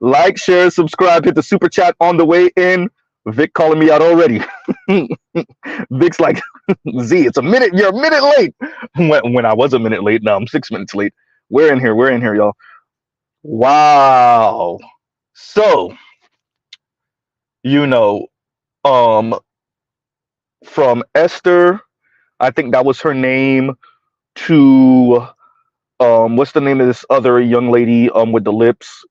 Like, share, subscribe, hit the super chat on the way in. Vic calling me out already. Vic's like, Z, it's a minute. You're a minute late. When I was a minute late, now I'm 6 minutes late. We're in here. We're in here, y'all. Wow. So, you know, um, from Esther, I think that was her name, to what's the name of this other young lady with the lips?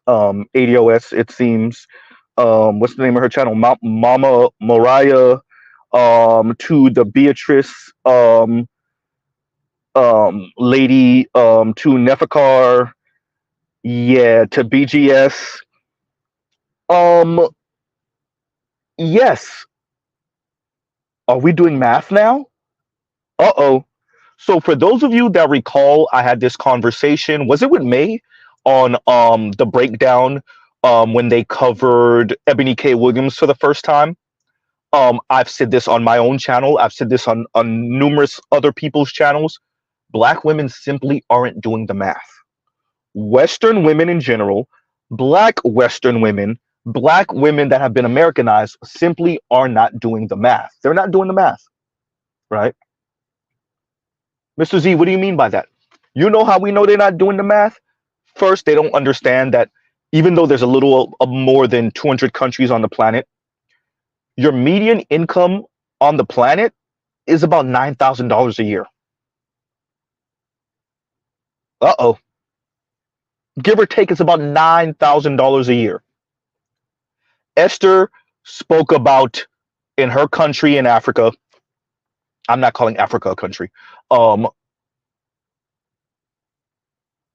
ADOS, it seems. What's the name of her channel? Mama Mariah, to the Beatrice lady, to Nefikar, yeah, to BGS. Um, yes. Are we doing math now? Uh-oh. So for those of you that recall, I had this conversation, was it with May, on the breakdown when they covered Ebony K. Williams for the first time. I've said this on my own channel. I've said this on numerous other people's channels. Black women simply aren't doing the math. Western women in general, black Western women, black women that have been Americanized simply are not doing the math. They're not doing the math, right? Mr. Z, what do you mean by that? You know how we know they're not doing the math? First, they don't understand that even though there's a little more than 200 countries on the planet, your median income on the planet is about $9,000 a year. Uh-oh. Give or take, it's about $9,000 a year. Esther spoke about in her country in Africa. I'm not calling Africa a country.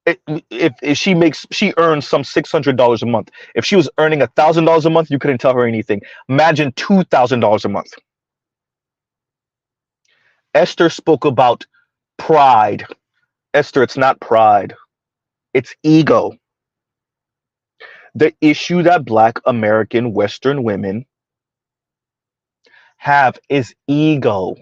If she earns some $600 a month. If she was earning $1,000 a month, you couldn't tell her anything. Imagine $2,000 a month. Esther spoke about pride. Esther, it's not pride. It's ego. The issue that Black American Western women have is ego.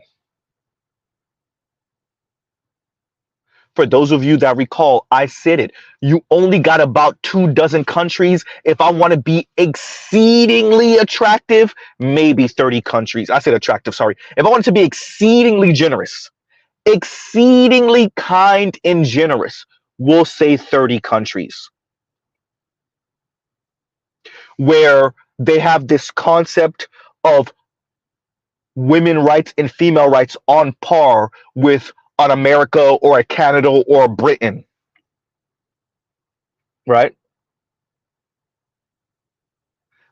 For those of you that recall, I said it. You only got about 24 countries. If I want to be exceedingly attractive, maybe 30 countries. I said attractive, sorry. If I wanted to be exceedingly generous, exceedingly kind and generous, we'll say 30 countries. Where they have this concept of women rights and female rights on par with an America or a Canada or a Britain, right?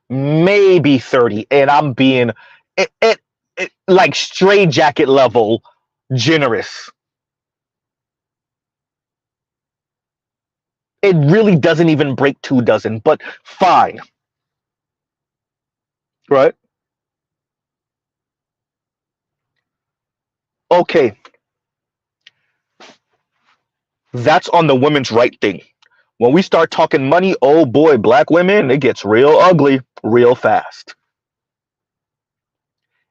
Maybe 30, and I'm being like straitjacket level generous. It really doesn't even break 24, but fine, right? Okay, that's on the women's right thing. When we start talking money, oh boy, Black women, it gets real ugly real fast.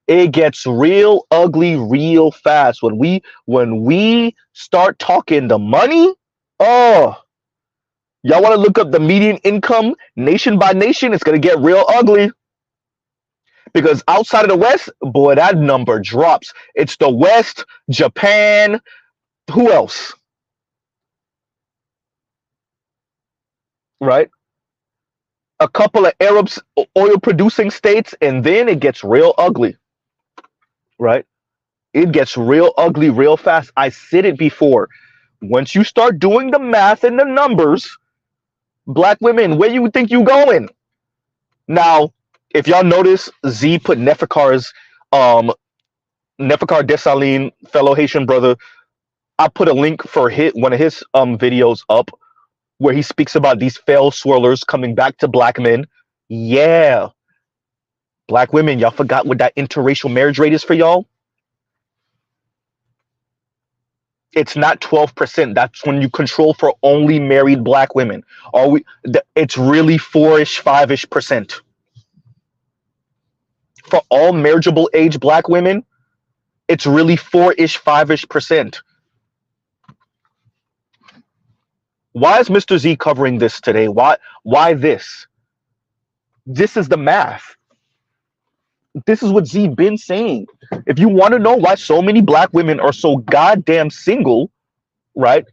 It gets real ugly real fast when we start talking the money. Oh, y'all want to look up the median income nation by nation? It's gonna get real ugly. Because outside of the West, boy, that number drops. It's the West, Japan, who else? Right? A couple of Arabs, oil producing states, and then it gets real ugly. Right? It gets real ugly real fast. I said it before. Once you start doing the math and the numbers, Black women, where you think you going? Now, if y'all notice, Z put Nefikar's Nefikar Desalegn, fellow Haitian brother. I put a link for one of his videos up where he speaks about these failed swirlers coming back to Black men. Yeah. Black women, y'all forgot what that interracial marriage rate is for y'all? It's not 12%. That's when you control for only married Black women. It's really 4-ish, 5-ish%. For all marriageable age Black women, it's really 4-ish, 5-ish%. Why is Mr. Z covering this today? Why this? This is the math. This is what Z been saying. If you want to know why so many black women are so goddamn single, right?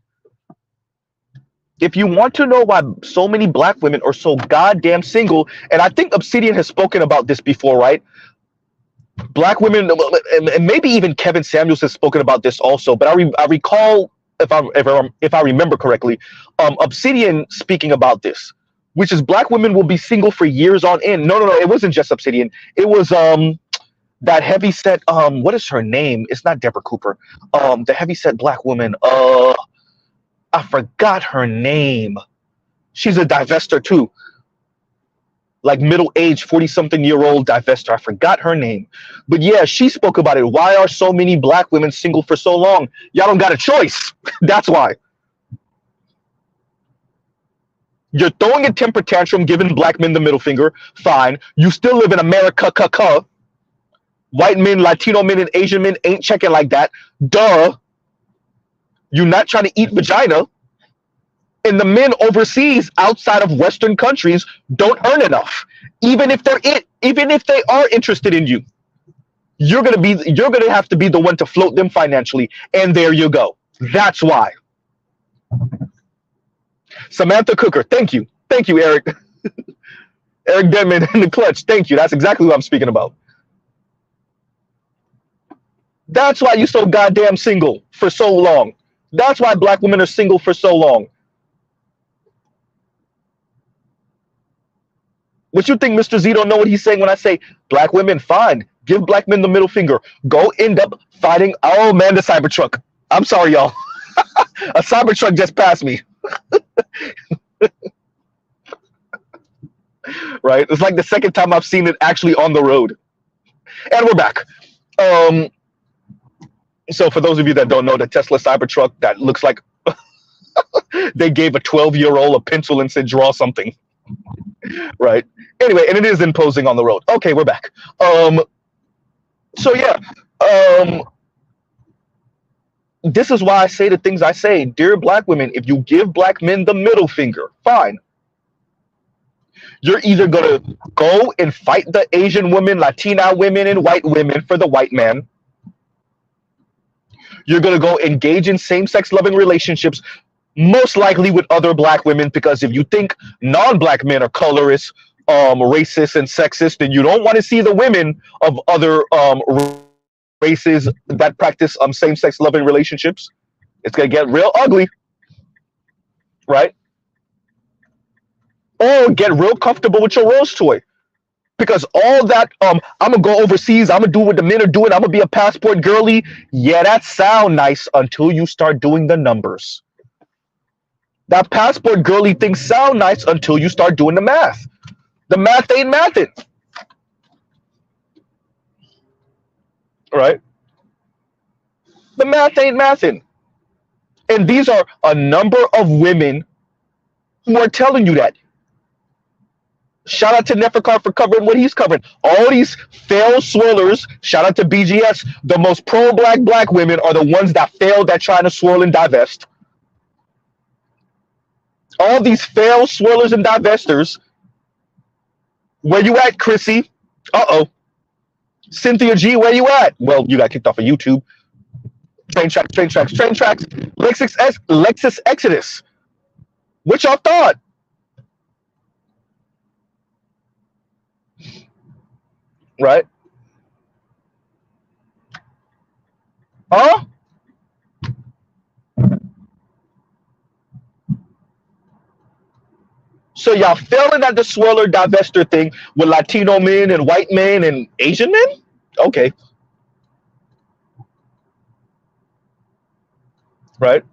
If you want to know why so many black women are so goddamn single, and I think Obsidian has spoken about this before, right? Black women, and maybe even Kevin Samuels has spoken about this also. But I recall, if I remember correctly, Obsidian speaking about this, which is black women will be single for years on end. No, it wasn't just Obsidian. It was that heavy set. What is her name? It's not Deborah Cooper. The heavy set black woman. I forgot her name. She's a divester too. Like middle-aged, 40-something-year-old divester. I forgot her name. But yeah, she spoke about it. Why are so many black women single for so long? Y'all don't got a choice. That's why. You're throwing a temper tantrum, giving black men the middle finger. Fine. You still live in America. White men, Latino men, and Asian men ain't checking like that. Duh. You're not trying to eat vagina. And the men overseas, outside of Western countries, don't earn enough. Even if they are interested in you, you're gonna have to be the one to float them financially. And there you go. That's why. Samantha Cooker, thank you, Eric. Eric Denman in the clutch, thank you. That's exactly what I'm speaking about. That's why you're so goddamn single for so long. That's why black women are single for so long. What you think Mr. Z don't know what he's saying when I say black women, fine. Give black men the middle finger. Go end up fighting. Oh man, the Cybertruck. I'm sorry, y'all. A Cybertruck just passed me. Right? It's like the second time I've seen it actually on the road. And we're back. So for those of you that don't know, the Tesla Cybertruck that looks like they gave a 12-year-old a pencil and said, draw something. Right. Anyway, and it is imposing on the road. Okay, we're back. So yeah, this is why I say the things I say. Dear black women, if you give black men the middle finger, fine. You're either gonna go and fight the Asian women, Latina women, and white women for the white man. You're gonna go engage in same-sex loving relationships, most likely with other black women, because if you think non-black men are colorist, racist, and sexist, then you don't want to see the women of other races that practice same-sex loving relationships. It's gonna get real ugly, right? Or get real comfortable with your Rose toy, because all that I'm gonna go overseas, I'm gonna do what the men are doing, I'm gonna be a passport girly. Yeah, that sound nice until you start doing the numbers. That passport girly things sound nice until you start doing the math. The math ain't mathin'. Right? The math ain't mathin'. And these are a number of women who are telling you that. Shout out to Neferkar for covering what he's covering. All these failed swirlers, shout out to BGS, the most pro-black women are the ones that failed at trying to swirl and divest. All these failed swirlers and divestors. Where you at, Chrissy? Uh-oh. Cynthia G, where you at? Well, you got kicked off of YouTube. Train tracks. Lexus Exodus. What y'all thought? Right? Huh? So y'all failing at the swirler divester thing with Latino men and white men and Asian men? Okay. Right?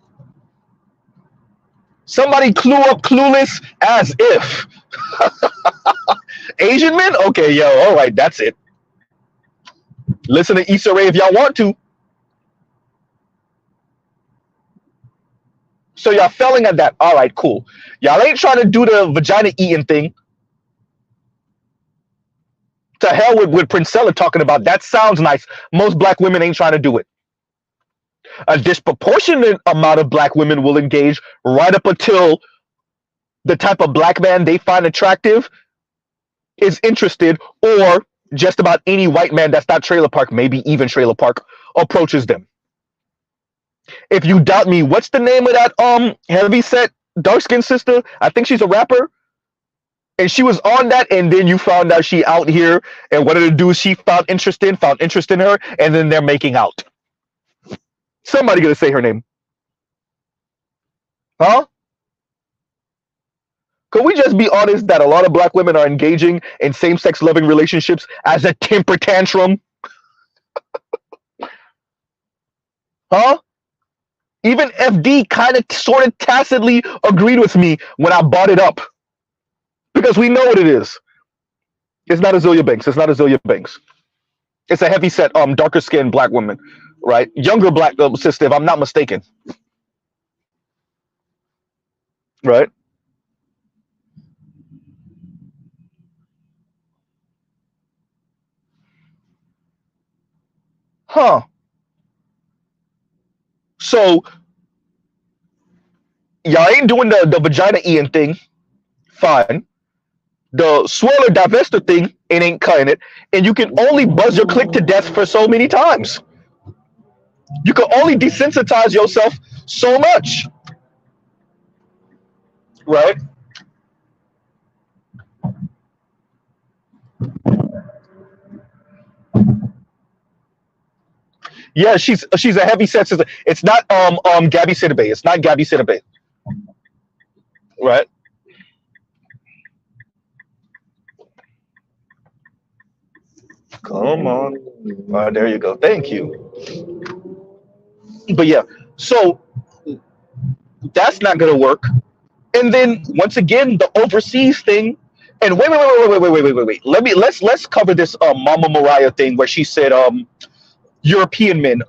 Somebody clue up clueless as if. Asian men? Okay, yo, all right, that's it. Listen to Issa Rae if y'all want to. So y'all failing at that. All right, cool. Y'all ain't trying to do the vagina eating thing. To hell with Princella talking about that sounds nice. Most black women ain't trying to do it. A disproportionate amount of black women will engage right up until the type of black man they find attractive is interested, or just about any white man that's not trailer park, maybe even trailer park, approaches them. If you doubt me, what's the name of that heavy set dark skinned sister? I think she's a rapper. And she was on that, and then you found out she out here, and what did it do? She found interest in her, and then they're making out. Somebody gonna say her name. Huh? Could we just be honest that a lot of black women are engaging in same-sex loving relationships as a temper tantrum? Huh? Even FD kind of sort of tacitly agreed with me when I brought it up. Because we know what it is. It's not Azealia Banks. It's not Azealia Banks. It's a heavy set, darker skinned black woman, right? Younger black sister, if I'm not mistaken. Right? Huh. So y'all ain't doing the vagina eating thing. Fine. The swirler divester thing, it ain't cutting it. And you can only buzz your click to death for so many times. You can only desensitize yourself so much. Right? Yeah, she's a heavy set sister. It's not Gabby Sidibe. It's not Gabby Sidibe. Right? Come on. There you go. Thank you. But yeah, so that's not gonna work. And then once again, the overseas thing. And wait. Let's cover this Mama Mariah thing where she said European men.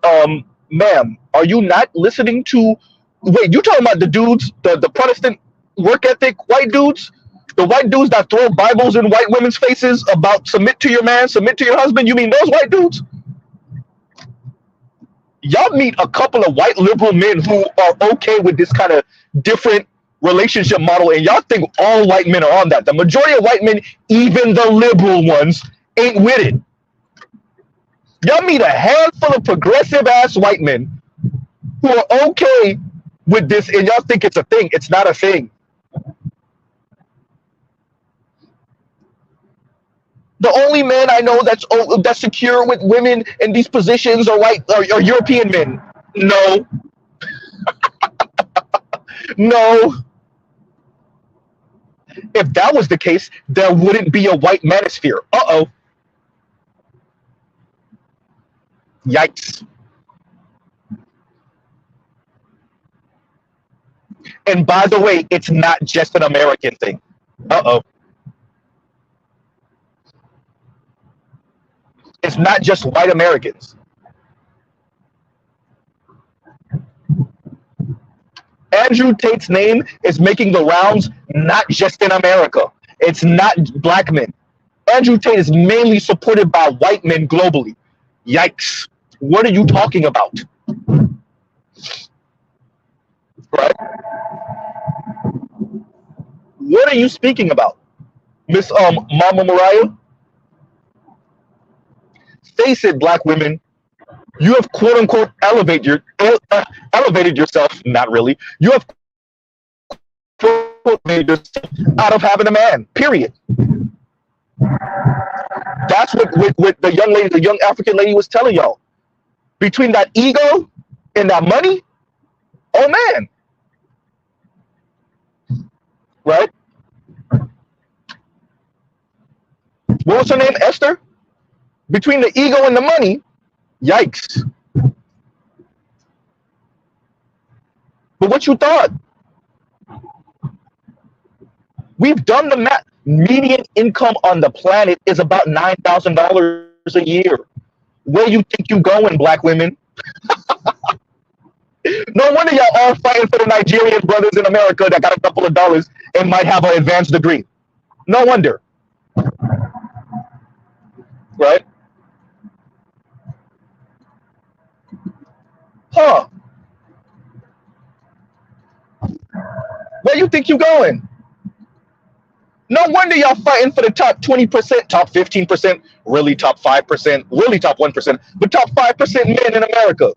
Ma'am, are you not listening to? Wait, you talking about the dudes, the Protestant work ethic white dudes, the white dudes that throw Bibles in white women's faces about submit to your man, submit to your husband? You mean those white dudes? Y'all meet a couple of white liberal men who are okay with this kind of different relationship model, and y'all think all white men are on that. The majority of white men, even the liberal ones, ain't with it. Y'all meet a handful of progressive ass white men who are okay with this, and y'all think it's a thing. It's not a thing. The only men I know that's secure with women in these positions are white or European men. No, no. If that was the case, there wouldn't be a white manosphere. Uh-oh. Yikes. And by the way, it's not just an American thing. Uh-oh. It's not just white Americans. Andrew Tate's name is making the rounds not just in America. It's not black men. Andrew Tate is mainly supported by white men globally. Yikes. What are you talking about? Right? What are you speaking about? Miss Mama Mariah? Face it, black women. You have quote unquote elevated yourself. Not really. You have quote unquote made yourself out of having a man. Period. That's what the young lady, the young African lady was telling y'all. Between that ego and that money, oh man. Right? What was her name? Esther? Between the ego and the money, yikes. But what you thought? We've done the math. Median income on the planet is about $9,000 a year. Where you think you going, black women? No wonder y'all all fighting for the Nigerian brothers in America that got a couple of dollars and might have an advanced degree. No wonder. Right? Huh. Where you think you going? No wonder y'all fighting for the top 20%, top 15%, really top 5%, really top 1%, but top 5% men in America.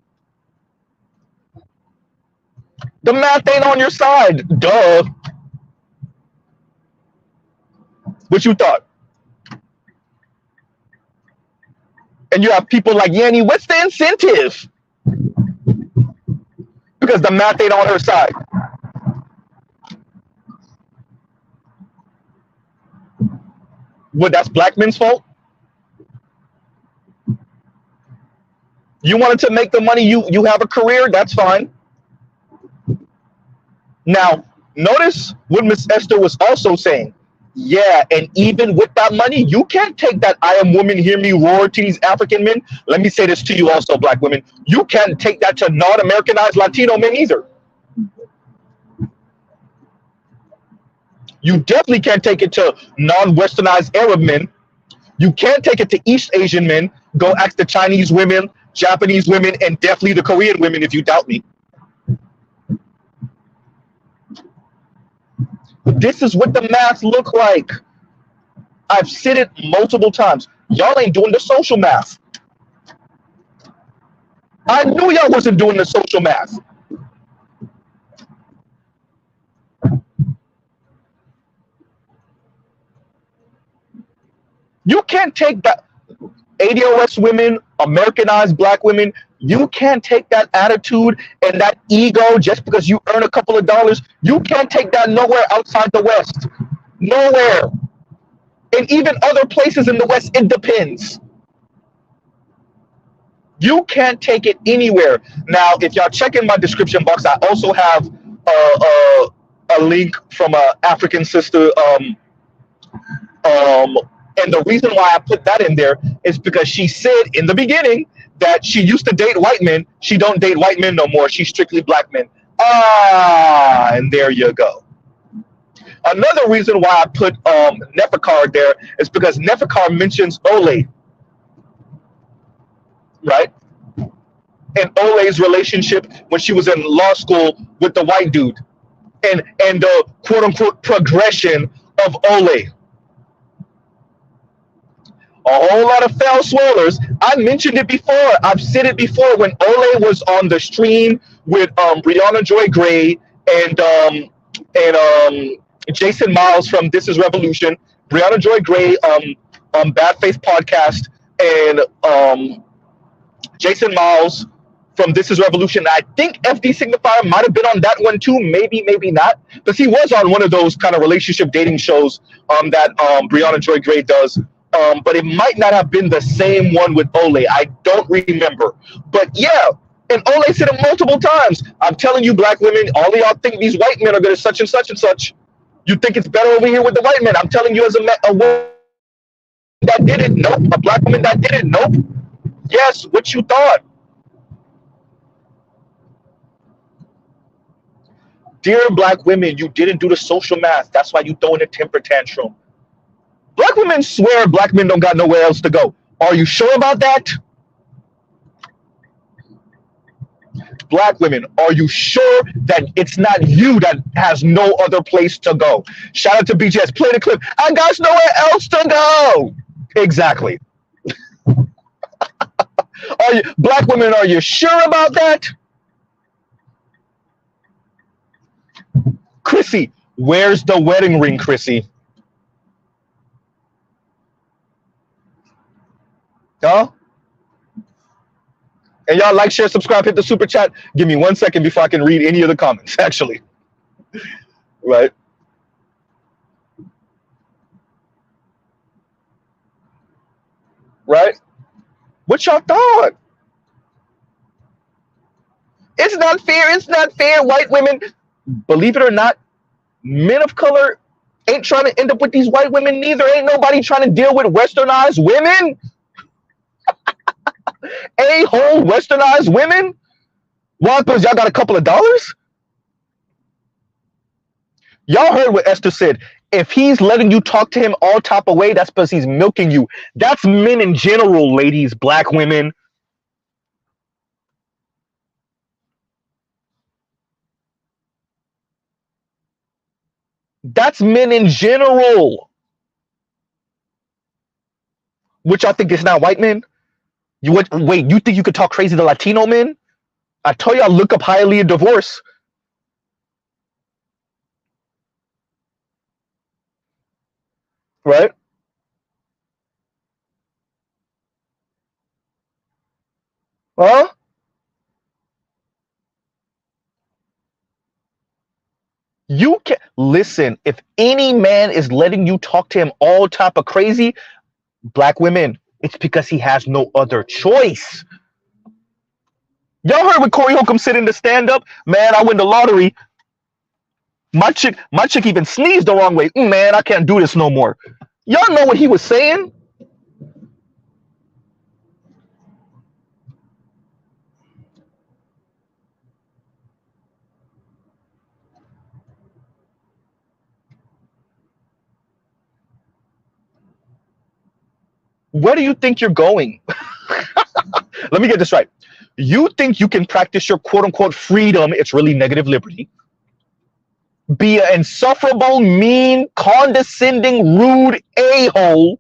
The math ain't on your side. Duh. What you thought? And you have people like Yanni, what's the incentive? Because the math ain't on her side. Well, that's black men's fault. You wanted to make the money, you have a career, that's fine. Now, notice what Miss Esther was also saying. Yeah, and even with that money, you can't take that I am woman, hear me roar to these African men. Let me say this to you also, black women. You can't take that to non-Americanized Latino men either. You definitely can't take it to non-Westernized Arab men. You can't take it to East Asian men. Go ask the Chinese women, Japanese women, and definitely the Korean women if you doubt me. This is what the math look like. I've said it multiple times. Y'all ain't doing the social math. I knew y'all wasn't doing the social math. You can't take that ADOS women, Americanized black women, you can't take that attitude and that ego just because you earn a couple of dollars. You can't take that nowhere outside the West. Nowhere. And even other places in the West, it depends. You can't take it anywhere. Now, if y'all check in my description box, I also have a link from an African sister. And the reason why I put that in there is because she said in the beginning that she used to date white men. She don't date white men no more. She's strictly black men. Ah, and there you go. Another reason why I put Neferkar there is because Neferkar mentions Ole, right? And Ole's relationship when she was in law school with the white dude, and the quote unquote progression of Ole. A whole lot of fell swirlers. I mentioned it before. I've said it before when Ole was on the stream with Brianna Joy Gray and Jason Miles from This Is Revolution, Brianna Joy Gray Bad Faith Podcast, and Jason Miles from This Is Revolution. I think FD Signifier might have been on that one too. Maybe, maybe not. Because he was on one of those kind of relationship dating shows that Brianna Joy Gray does. But it might not have been the same one with Ole. I don't remember. But yeah, and Ole said it multiple times. I'm telling you, black women, all of y'all think these white men are good at such and such and such. You think it's better over here with the white men. I'm telling you as a woman that did it, nope. A black woman that did it, nope. Yes, what you thought. Dear black women, you didn't do the social math. That's why you throwing a temper tantrum. Black women swear black men don't got nowhere else to go. Are you sure about that? Black women, are you sure that it's not you that has no other place to go? Shout out to BJS. Play the clip. I got nowhere else to go. Exactly. Are you, black women, are you sure about that? Chrissy, where's the wedding ring, Chrissy? Huh? And y'all like, share, subscribe, hit the super chat. Give me 1 second before I can read any of the comments, actually. Right? Right? What y'all thought? It's not fair. It's not fair. White women, believe it or not, men of color ain't trying to end up with these white women neither. Ain't nobody trying to deal with westernized women. A-hole westernized women? Why? Because y'all got a couple of dollars? Y'all heard what Esther said. If he's letting you talk to him all type of way, that's because he's milking you. That's men in general, ladies, black women. That's men in general, which I think is not white men. You would wait? You think you could talk crazy to Latino men? I told you I look up highly a divorce, right? Huh? You can listen. If any man is letting you talk to him all type of crazy, black women, it's because he has no other choice. Y'all heard when Corey Holcomb said in the stand up, man, I win the lottery. My chick even sneezed the wrong way. Man, I can't do this no more. Y'all know what he was saying? Where do you think you're going? Let me get this right. You think you can practice your quote unquote freedom, it's really negative liberty, be an insufferable, mean, condescending, rude a-hole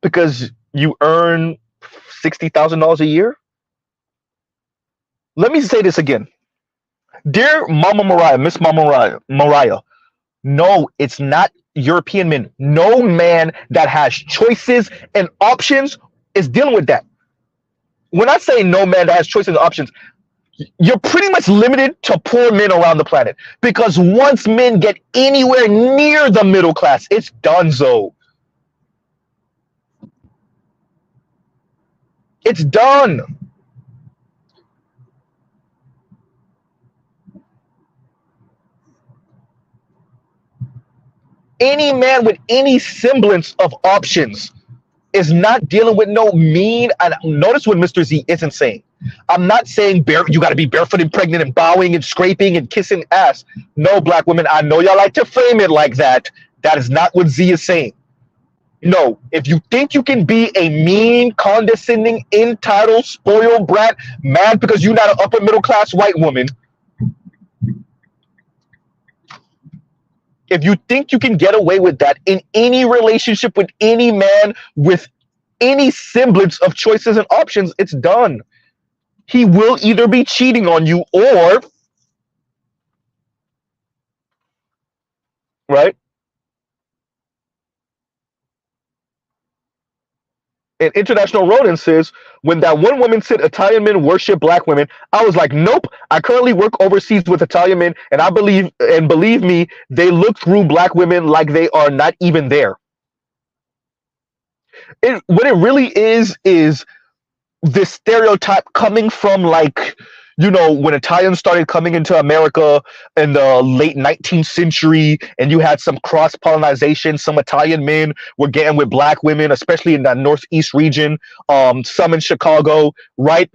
because you earn $60,000 a year? Let me say this again. Dear Mama Mariah, Miss Mama Mariah, no, it's not European men. No man that has choices and options is dealing with that. When I say no man that has choices and options, you're pretty much limited to poor men around the planet. Because once men get anywhere near the middle class, it's donezo. It's done. Any man with any semblance of options is not dealing with no mean. And notice what Mr. Z isn't saying. I'm not saying you got to be barefoot and pregnant and bowing and scraping and kissing ass. No, black women, I know y'all like to frame it like that. That is not what Z is saying. No, if you think you can be a mean, condescending, entitled, spoiled brat, mad because you're not an upper middle class white woman, if you think you can get away with that in any relationship with any man with any semblance of choices and options, it's done. He will either be cheating on you or, right? And International Rodin says, when that one woman said Italian men worship black women, I was like, nope. I currently work overseas with Italian men, and believe me, they look through black women like they are not even there. What it really is this stereotype coming from, like, when Italians started coming into America in the late 19th century and you had some cross-pollination, some Italian men were getting with black women, especially in that Northeast region, some in Chicago, right?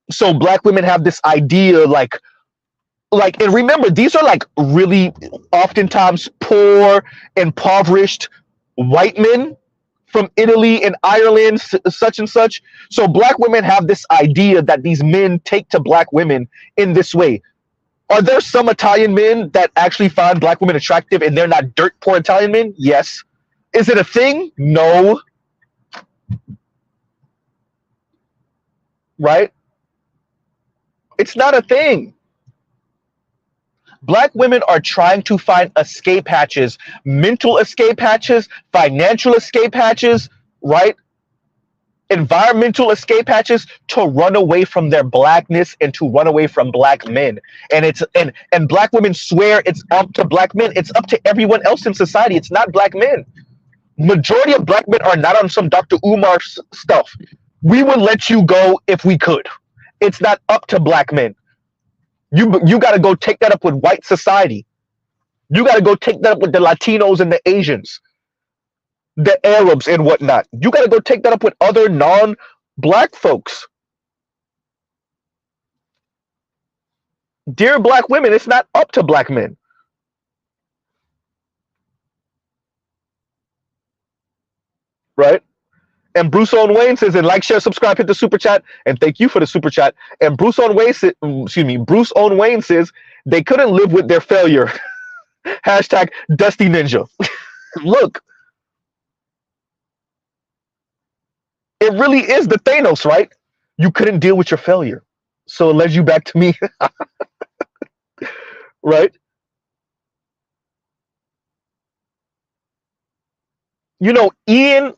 So black women have this idea and remember, these are like really oftentimes poor, impoverished white men from Italy and Ireland, such and such. So black women have this idea that these men take to black women in this way. Are there some Italian men that actually find black women attractive and they're not dirt poor Italian men? Yes. Is it a thing? No. Right? It's not a thing. Black women are trying to find escape hatches, mental escape hatches, financial escape hatches, right? Environmental escape hatches to run away from their blackness and to run away from black men. And black women swear it's up to black men. It's up to everyone else in society. It's not black men. Majority of black men are not on some Dr. Umar stuff. We would let you go if we could. It's not up to black men. You got to go take that up with white society. You got to go take that up with the Latinos and the Asians, the Arabs and whatnot. You got to go take that up with other non-black folks. Dear black women, it's not up to black men. Right? And Bruce Owen Wayne says, and like, share, subscribe, hit the super chat, and thank you for the super chat. And Bruce Owen Wayne says, they couldn't live with their failure. Hashtag Dusty Ninja. Look, it really is the Thanos, right? You couldn't deal with your failure. So it led you back to me, right? You know, Ian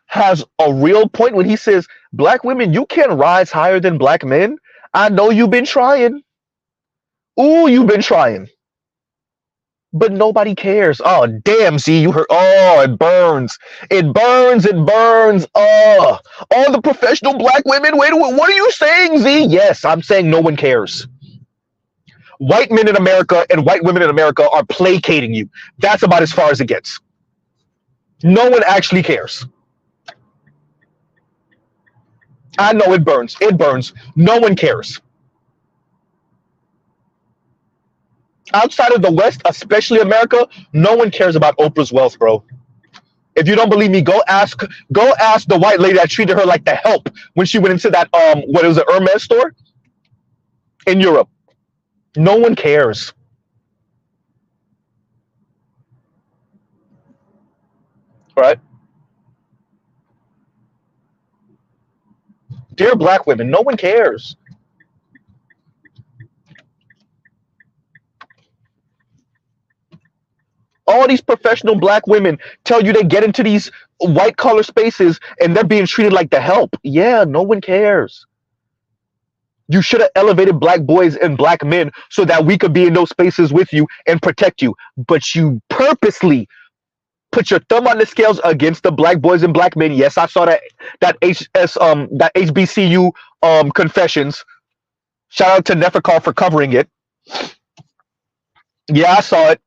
has a real point when he says, Black women, you can't rise higher than black men. I know you've been trying. Ooh, you've been trying. But nobody cares. Oh, damn, Z, you heard. Oh, it burns. It burns. It burns. Oh, all the professional black women. Wait, what are you saying, Z? Yes, I'm saying no one cares. White men in America and white women in America are placating you. That's about as far as it gets. No one actually cares. I know it burns. It burns. No one cares. Outside of the West, especially America, no one cares about Oprah's wealth, bro. If you don't believe me, go ask the white lady that treated her like the help when she went into that what it was, an Hermes store in Europe. No one cares. Right? Dear black women, no one cares. All these professional black women tell you they get into these white collar spaces and they're being treated like the help. Yeah, no one cares. You should have elevated black boys and black men so that we could be in those spaces with you and protect you. But you purposely put your thumb on the scales against the black boys and black men. Yes, I saw that HBCU confessions. Shout out to Nefercall for covering it. Yeah, I saw it.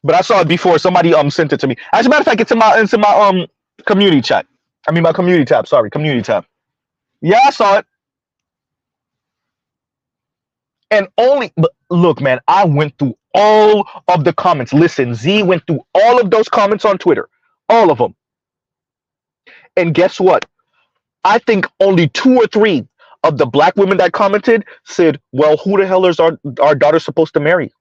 But I saw it before. Somebody sent it to me. As a matter of fact, it's in my community chat. I mean my community tab. Sorry, community tab. Yeah, I saw it. And only but look, man, I went through all of the comments. Listen, Z went through all of those comments on Twitter. All of them. And guess what? I think only two or three of the black women that commented said, well, who the hell is our daughter supposed to marry?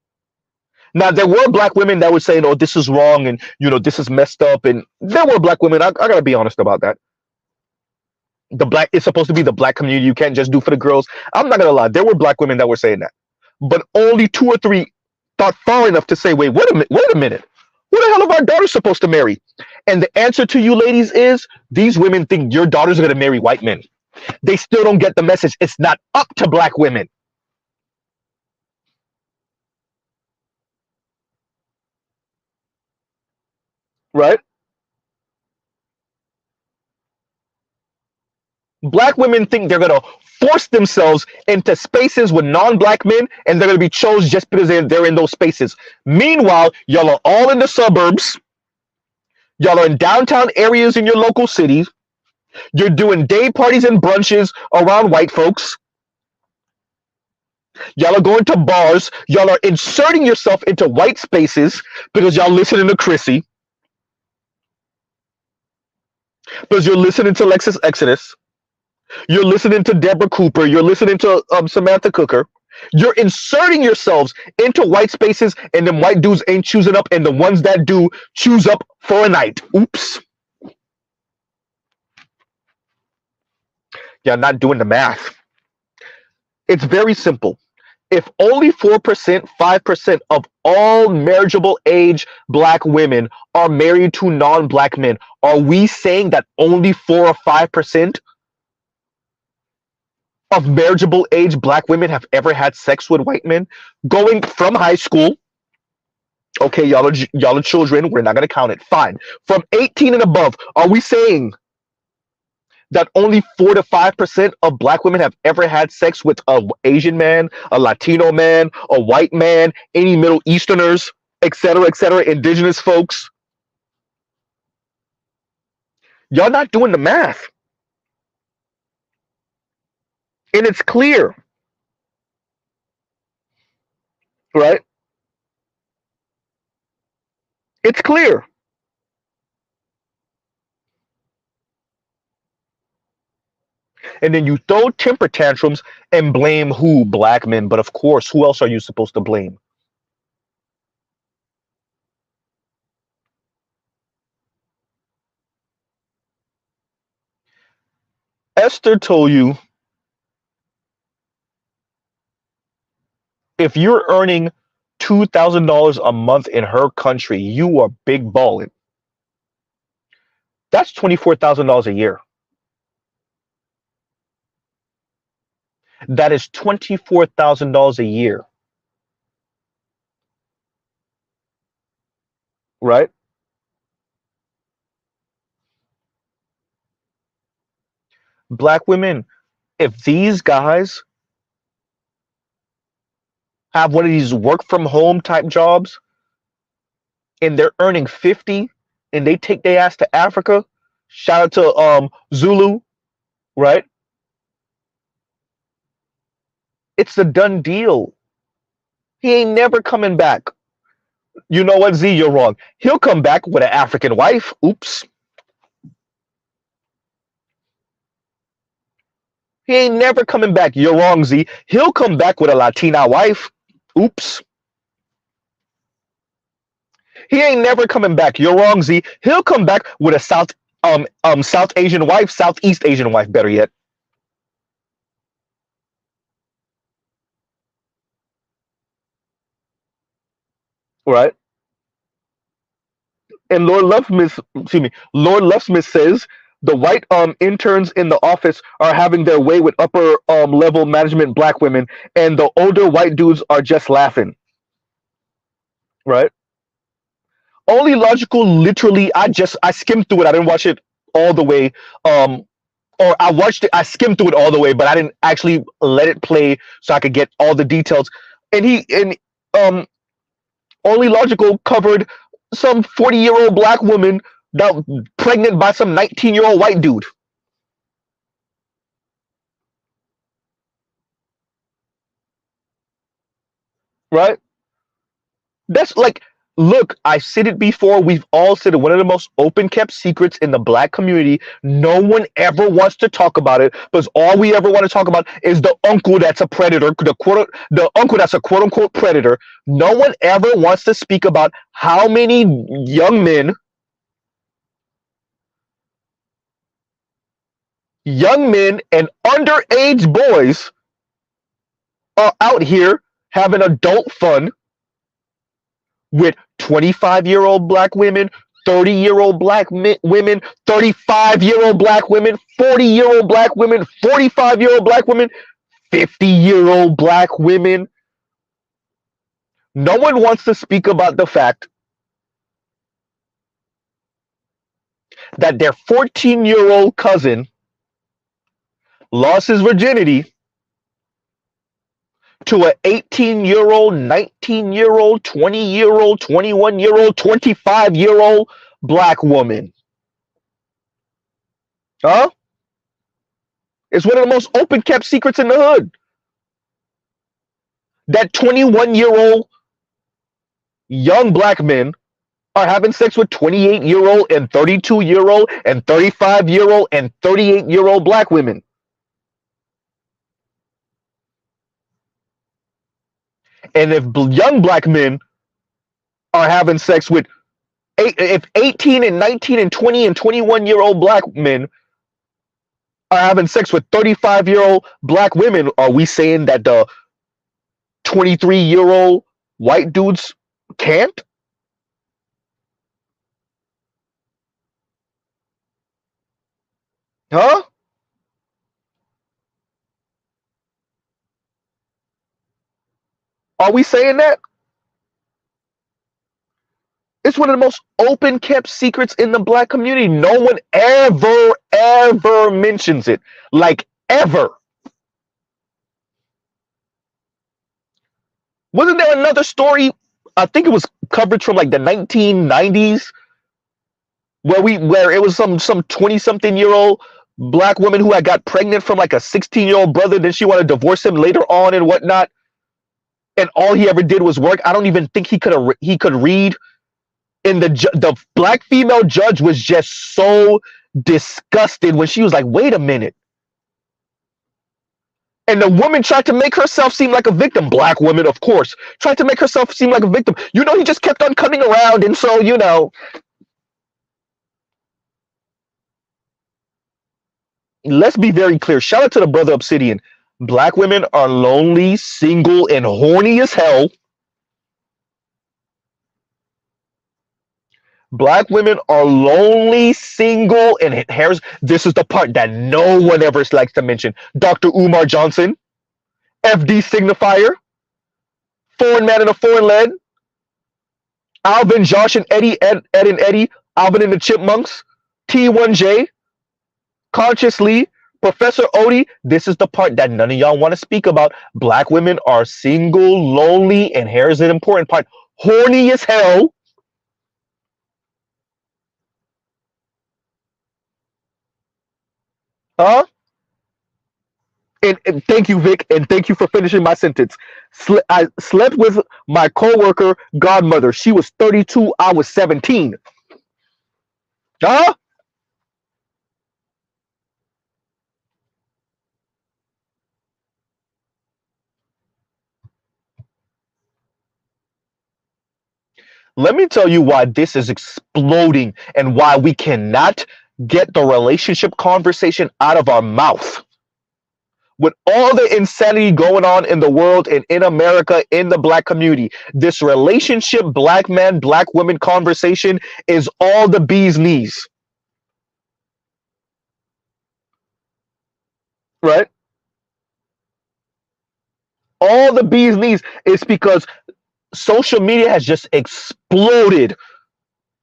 Now there were black women that were saying, "Oh, this is wrong," and this is messed up. And there were black women. I gotta be honest about that. The black it's supposed to be the black community. You can't just do for the girls. I'm not gonna lie. There were black women that were saying that, but only two or three thought far enough to say, "Wait, wait a minute. Who the hell are our daughters supposed to marry?" And the answer to you, ladies, is these women think your daughters are gonna marry white men. They still don't get the message. It's not up to black women, right? Black women think they're gonna force themselves into spaces with non-black men, and they're gonna be chose just because they're in those spaces. Meanwhile, y'all are all in the suburbs. Y'all are in downtown areas in your local cities. You're doing day parties and brunches around white folks. Y'all are going to bars. Y'all are inserting yourself into white spaces because y'all listening to Chrissy, because you're listening to Lexus Exodus. You're listening to Deborah Cooper. You're listening to Samantha Cooker. You're inserting yourselves into white spaces, and then white dudes ain't choosing up, and the ones that do choose up for a night. Oops. You're not doing the math. It's very simple. If only 4%, 5% of all marriageable age black women are married to non-black men, are we saying that only 4 or 5% of marriageable age black women have ever had sex with white men? Going from high school, okay, y'all are children, we're not going to count it, fine. From 18 and above, are we saying that only 4 to 5% of black women have ever had sex with an Asian man, a Latino man, a white man, any Middle Easterners, etc., indigenous folks? Y'all not doing the math. And it's clear, right? It's clear. And then you throw temper tantrums and blame who? Black men. But of course, who else are you supposed to blame? Esther told you if you're earning $2,000 a month in her country, you are big balling. That's $24,000 a year. That is $24,000 a year, right? Black women, if these guys have one of these work from home type jobs and they're earning 50 and they take their ass to Africa, shout out to Zulu, right? It's a done deal. He ain't never coming back. You know what, Z? You're wrong. He'll come back with an African wife. Oops. He ain't never coming back. You're wrong, Z. He'll come back with a Latina wife. Oops. He ain't never coming back. You're wrong, Z. He'll come back with a South Asian wife, Southeast Asian wife, better yet. Right? And Lord Lovesmith says the white interns in the office are having their way with upper level management black women, and the older white dudes are just laughing. Right? Only logical, literally, I skimmed through it. I didn't watch it all the way. Or I watched it, I skimmed through it all the way, but I didn't actually let it play so I could get all the details. And um Only Logical covered some 40-year-old black woman that pregnant by some 19-year-old white dude. Right? That's like, look, I said it before. We've all said it. One of the most open kept secrets in the black community. No one ever wants to talk about it because all we ever want to talk about is the uncle that's a predator, the uncle that's a quote unquote predator. No one ever wants to speak about how many young men and underage boys are out here having adult fun with 25-year-old black women, 30-year-old black women, 35-year-old black women, 40-year-old black women, 45-year-old black women, 50-year-old black women. No one wants to speak about the fact that their 14-year-old cousin lost his virginity to an 18-year-old, 19-year-old, 20-year-old, 21-year-old, 25-year-old black woman. Huh? It's one of the most open kept secrets in the hood. That 21-year-old young black men are having sex with 28-year-old and 32-year-old and 35-year-old and 38-year-old black women. And if young black men are having sex with if 18 and 19 and 20 and 21-year-old black men are having sex with 35-year-old black women, are we saying that the 23-year-old white dudes can't? Huh? Are we saying that? It's one of the most open kept secrets in the black community. No one ever mentions it. Like, ever. Wasn't there another story? I think it was coverage from like the 1990s where it was some 20-something-year-old black woman who had got pregnant from like a 16-year-old brother. Then she wanted to divorce him later on and whatnot. And all he ever did was work. I don't even think he could read. And the black female judge was just so disgusted when she was like, wait a minute. And the woman tried to make herself seem like a victim. Black woman, of course, tried to make herself seem like a victim. He just kept on coming around. And so, let's be very clear. Shout out to the brother Obsidian. Black women are lonely, single, and horny as hell. Black women are lonely, single, and hairs. This is the part that no one ever likes to mention. Dr. Umar Johnson, FD Signifier, Foreign Man in a Foreign Land, Alvin, Josh, and Eddie, Ed and Eddie, Alvin and the Chipmunks, T1J, Consciously, Professor Odie. This is the part that none of y'all want to speak about. Black women are single, lonely, and here's an important part, horny as hell. Huh? And thank you, Vic, and thank you for finishing my sentence. I slept with my coworker godmother. She was 32. I was 17. Huh? Let me tell you why this is exploding and why we cannot get the relationship conversation out of our mouth. With all the insanity going on in the world and in America, in the black community, this relationship, black man, black women conversation is all the bee's knees. Right? All the bee's knees is because social media has just exploded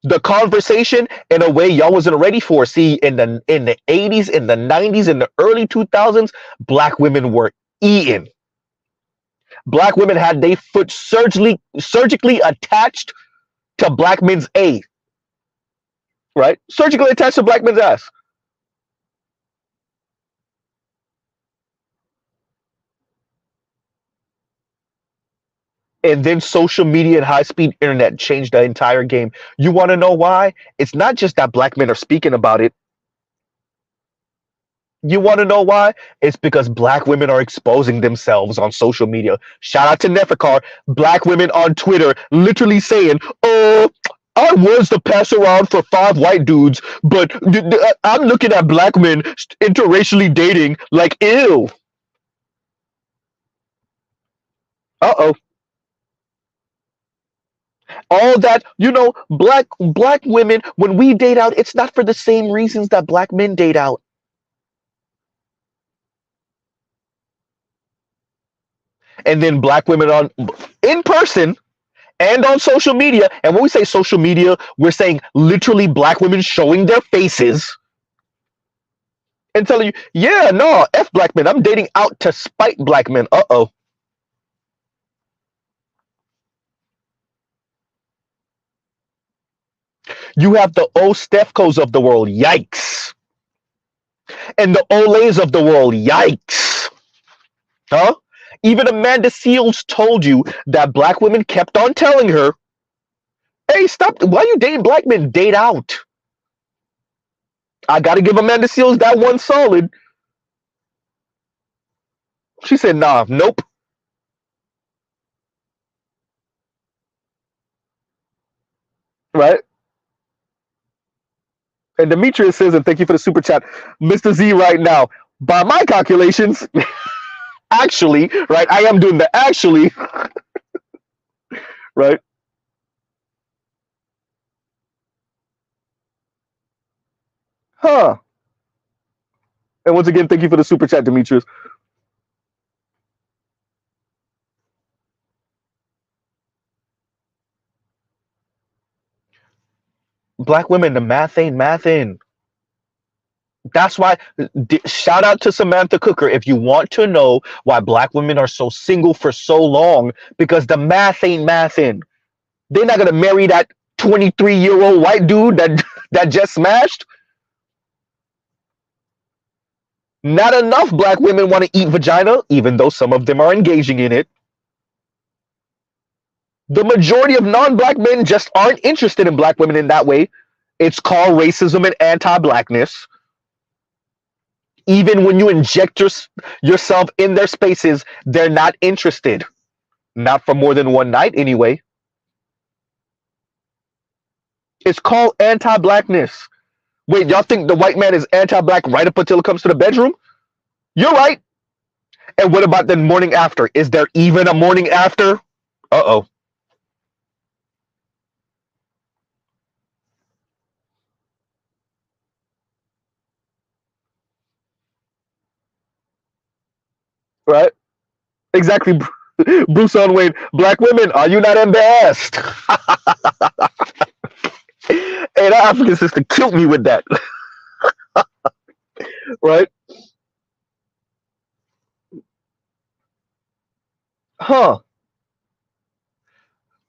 the conversation in a way y'all wasn't ready for. See, in the 80s, in the 90s, in the early 2000s, black women were eaten. Black women had their foot surgically attached to black men's A, right? Surgically attached to black men's ass. And then social media and high speed internet changed the entire game. You want to know why? It's not just that black men are speaking about it. You want to know why? It's because black women are exposing themselves on social media. Shout out to Nefikar. Black women on Twitter literally saying, "Oh, I was the pass around for 5 white dudes, but I'm looking at black men interracially dating like ew." Uh-oh. All that, black women, when we date out, it's not for the same reasons that black men date out. And then black women on in person and on social media. And when we say social media, we're saying literally black women showing their faces and telling you, yeah, no, F black men. I'm dating out to spite black men. Uh-oh. You have the O Stefcos of the world. Yikes. And the Olays of the world. Yikes. Huh? Even Amanda Seals told you that black women kept on telling her, hey, stop. Why are you dating black men? Date out. I got to give Amanda Seals that one solid. She said, nah, nope. Right? And Demetrius says, and thank you for the super chat, Mr. Z right now, by my calculations, actually, right? I am doing the actually, right? Huh. And once again, thank you for the super chat, Demetrius. Black women, the math ain't mathin'. That's why, shout out to Samantha Cooker. If you want to know why black women are so single for so long, because the math ain't mathin'. They're not going to marry that 23-year-old white dude that just smashed. Not enough black women want to eat vagina, even though some of them are engaging in it. The majority of non-black men just aren't interested in black women in that way. It's called racism and anti-blackness. Even when you inject yourself in their spaces, they're not interested. Not for more than one night, anyway. It's called anti-blackness. Wait, y'all think the white man is anti-black right up until it comes to the bedroom? You're right. And what about the morning after? Is there even a morning after? Uh-oh. Right? Exactly. Bruce on Wayne. Black women, are you not embarrassed? Hey, that African sister killed me with that. Right? Huh.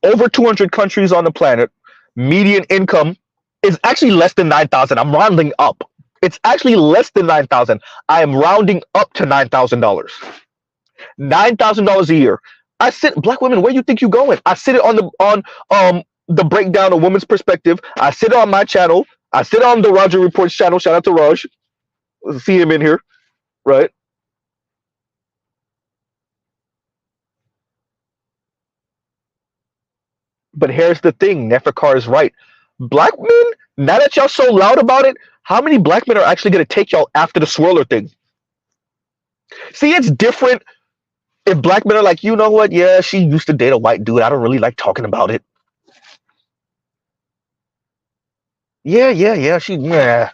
Over 200 countries on the planet. Median income is actually less than 9,000. I'm rounding up. It's actually less than 9,000. I am rounding up to $9,000. $9,000 a year. I sit black women. Where you think you going? I sit it on the breakdown of women's perspective. I sit on my channel. I sit on the Roger Reports channel. Shout out to Raj. See him in here, right? But here's the thing: Neferkar is right. Black men. Now that y'all so loud about it, how many black men are actually gonna take y'all after the swirler thing? See, it's different if black men are like, you know what? Yeah, she used to date a white dude. I don't really like talking about it. Yeah, yeah, yeah. Yeah.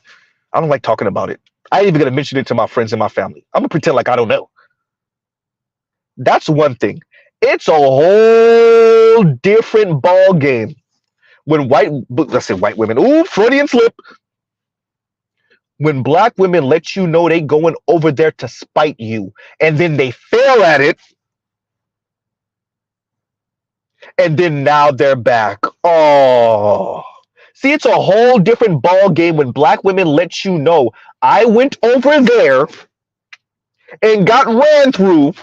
I don't like talking about it. I ain't even gonna mention it to my friends and my family. I'm gonna pretend like I don't know. That's one thing. It's a whole different ball game when let's say white women. Ooh, Freudian slip. When black women let you know they going over there to spite you, and then they fail at it, and then now they're back. Oh, see, it's a whole different ball game when black women let you know I went over there and got ran through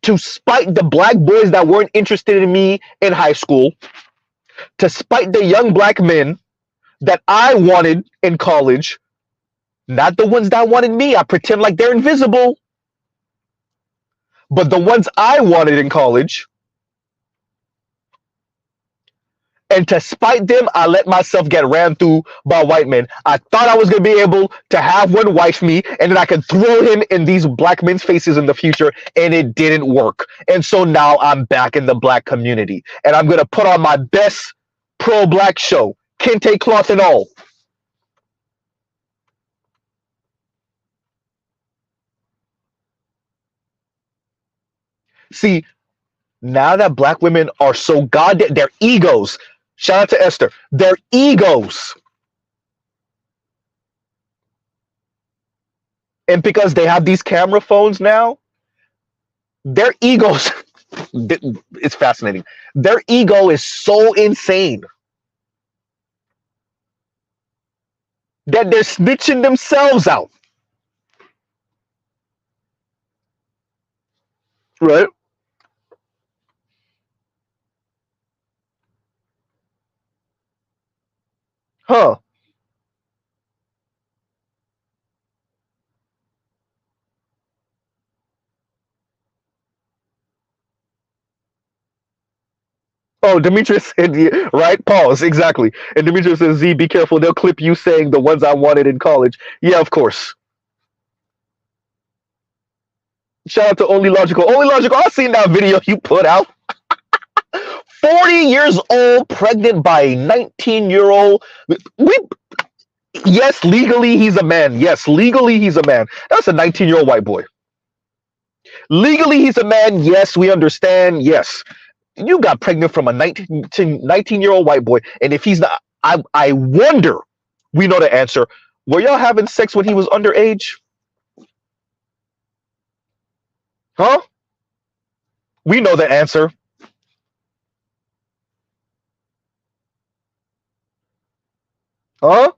to spite the black boys that weren't interested in me in high school, to spite the young black men that I wanted in college, not the ones that wanted me. I pretend like they're invisible, but the ones I wanted in college. And to spite them, I let myself get ran through by white men. I thought I was going to be able to have one wife me, and then I could throw him in these black men's faces in the future, and it didn't work. And so now I'm back in the black community, and I'm going to put on my best pro-black show, kente cloth and all. See, now that black women are so goddamn, their egos, shout out to Esther, their egos, and because they have these camera phones now, their egos, it's fascinating. Their ego is so insane that they're snitching themselves out. Right? Huh. Oh, Demetrius said, yeah, right? Pause. Exactly. And Demetrius says, Z, be careful. They'll clip you saying the ones I wanted in college. Yeah, of course. Shout out to Only Logical. Only Logical, I seen that video you put out. 40 years old, pregnant by a 19-year-old. We, yes, legally he's a man. Yes, legally he's a man. That's a 19-year-old white boy. Legally he's a man. Yes, we understand. Yes. You got pregnant from a 19-year-old white boy. And if he's not, I wonder, we know the answer. Were y'all having sex when he was underage? Huh? We know the answer. Huh?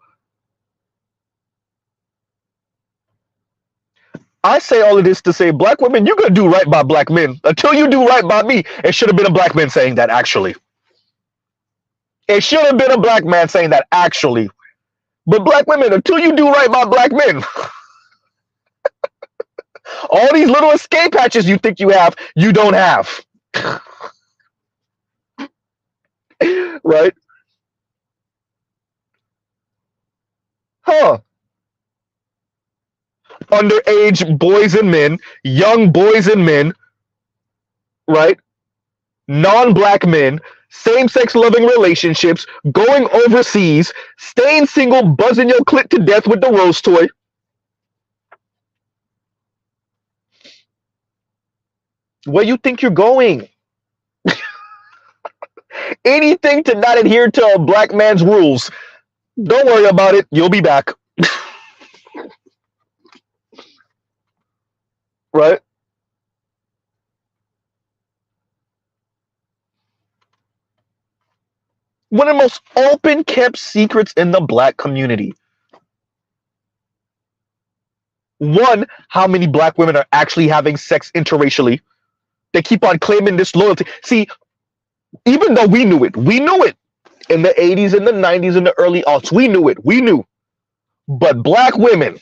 I say all of this to say, black women, you're going to do right by black men. Until you do right by me, it should have been a black man saying that, actually. It should have been a black man saying that, actually. But black women, until you do right by black men, all these little escape hatches you think you have, you don't have. Right? Huh. Underage boys and men, young boys and men, right? Non-black men, same-sex loving relationships, going overseas, staying single, buzzing your clit to death with the rose toy. Where you think you're going? Anything to not adhere to a black man's rules. Don't worry about it. You'll be back. Right? One of the most open kept secrets in the black community. One, how many black women are actually having sex interracially. They keep on claiming this loyalty. See, even though we knew it in the 80s and the 90s and the early aughts. We knew it. We knew. But black women,